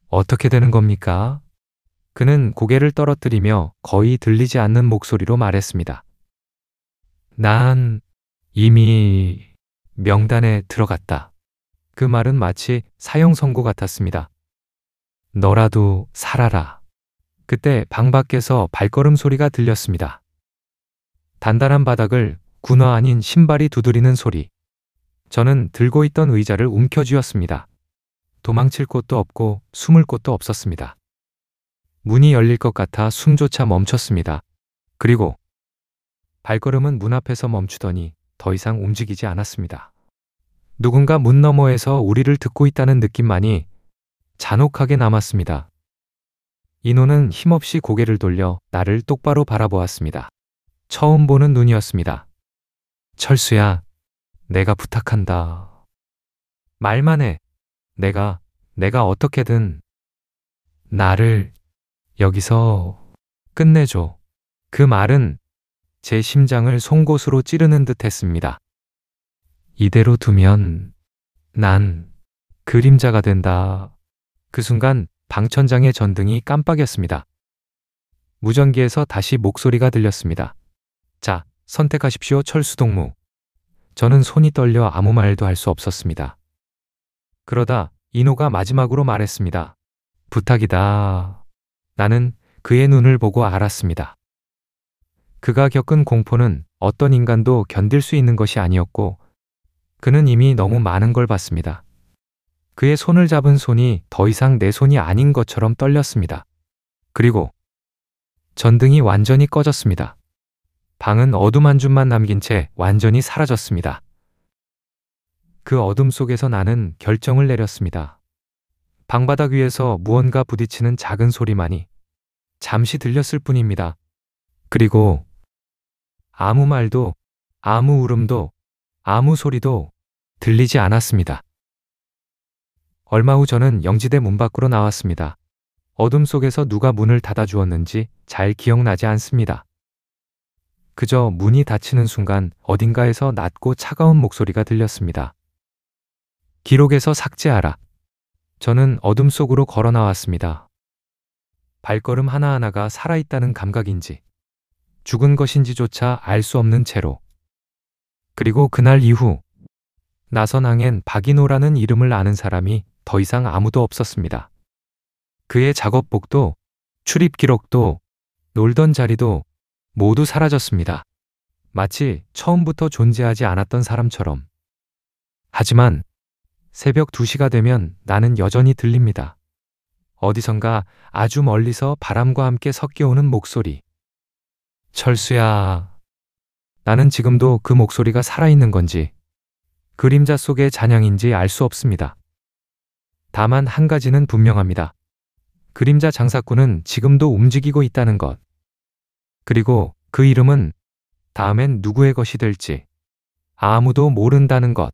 어떻게 되는 겁니까? 그는 고개를 떨어뜨리며 거의 들리지 않는 목소리로 말했습니다. 난 이미 명단에 들어갔다. 그 말은 마치 사형 선고 같았습니다. 너라도 살아라. 그때 방 밖에서 발걸음 소리가 들렸습니다. 단단한 바닥을 군화 아닌 신발이 두드리는 소리. 저는 들고 있던 의자를 움켜쥐었습니다. 도망칠 곳도 없고 숨을 곳도 없었습니다. 문이 열릴 것 같아 숨조차 멈췄습니다. 그리고 발걸음은 문 앞에서 멈추더니 더 이상 움직이지 않았습니다. 누군가 문 너머에서 우리를 듣고 있다는 느낌만이 잔혹하게 남았습니다. 인호는 힘없이 고개를 돌려 나를 똑바로 바라보았습니다. 처음 보는 눈이었습니다. 철수야, 내가 부탁한다. 말만 해. 내가 어떻게든 나를 여기서 끝내줘. 그 말은 제 심장을 송곳으로 찌르는 듯 했습니다. 이대로 두면 난 그림자가 된다. 그 순간 방천장의 전등이 깜빡였습니다. 무전기에서 다시 목소리가 들렸습니다. 자, 선택하십시오, 철수동무. 저는 손이 떨려 아무 말도 할 수 없었습니다. 그러다 인호가 마지막으로 말했습니다. 부탁이다. 나는 그의 눈을 보고 알았습니다. 그가 겪은 공포는 어떤 인간도 견딜 수 있는 것이 아니었고 그는 이미 너무 많은 걸 봤습니다. 그의 손을 잡은 손이 더 이상 내 손이 아닌 것처럼 떨렸습니다. 그리고 전등이 완전히 꺼졌습니다. 방은 어둠 한 줌만 남긴 채 완전히 사라졌습니다. 그 어둠 속에서 나는 결정을 내렸습니다. 방바닥 위에서 무언가 부딪히는 작은 소리만이 잠시 들렸을 뿐입니다. 그리고 아무 말도 아무 울음도, 아무 소리도 들리지 않았습니다. 얼마 후 저는 영지대 문 밖으로 나왔습니다. 어둠 속에서 누가 문을 닫아 주었는지 잘 기억나지 않습니다. 그저 문이 닫히는 순간 어딘가에서 낮고 차가운 목소리가 들렸습니다. 기록에서 삭제하라. 저는 어둠 속으로 걸어 나왔습니다. 발걸음 하나하나가 살아있다는 감각인지, 죽은 것인지조차 알 수 없는 채로. 그리고 그날 이후 나선항엔 박인호라는 이름을 아는 사람이 더 이상 아무도 없었습니다. 그의 작업복도, 출입 기록도, 놀던 자리도 모두 사라졌습니다. 마치 처음부터 존재하지 않았던 사람처럼. 하지만 새벽 2시가 되면 나는 여전히 들립니다. 어디선가 아주 멀리서 바람과 함께 섞여오는 목소리. 철수야. 나는 지금도 그 목소리가 살아있는 건지, 그림자 속의 잔향인지 알 수 없습니다. 다만 한 가지는 분명합니다. 그림자 장사꾼은 지금도 움직이고 있다는 것. 그리고 그 이름은 다음엔 누구의 것이 될지 아무도 모른다는 것.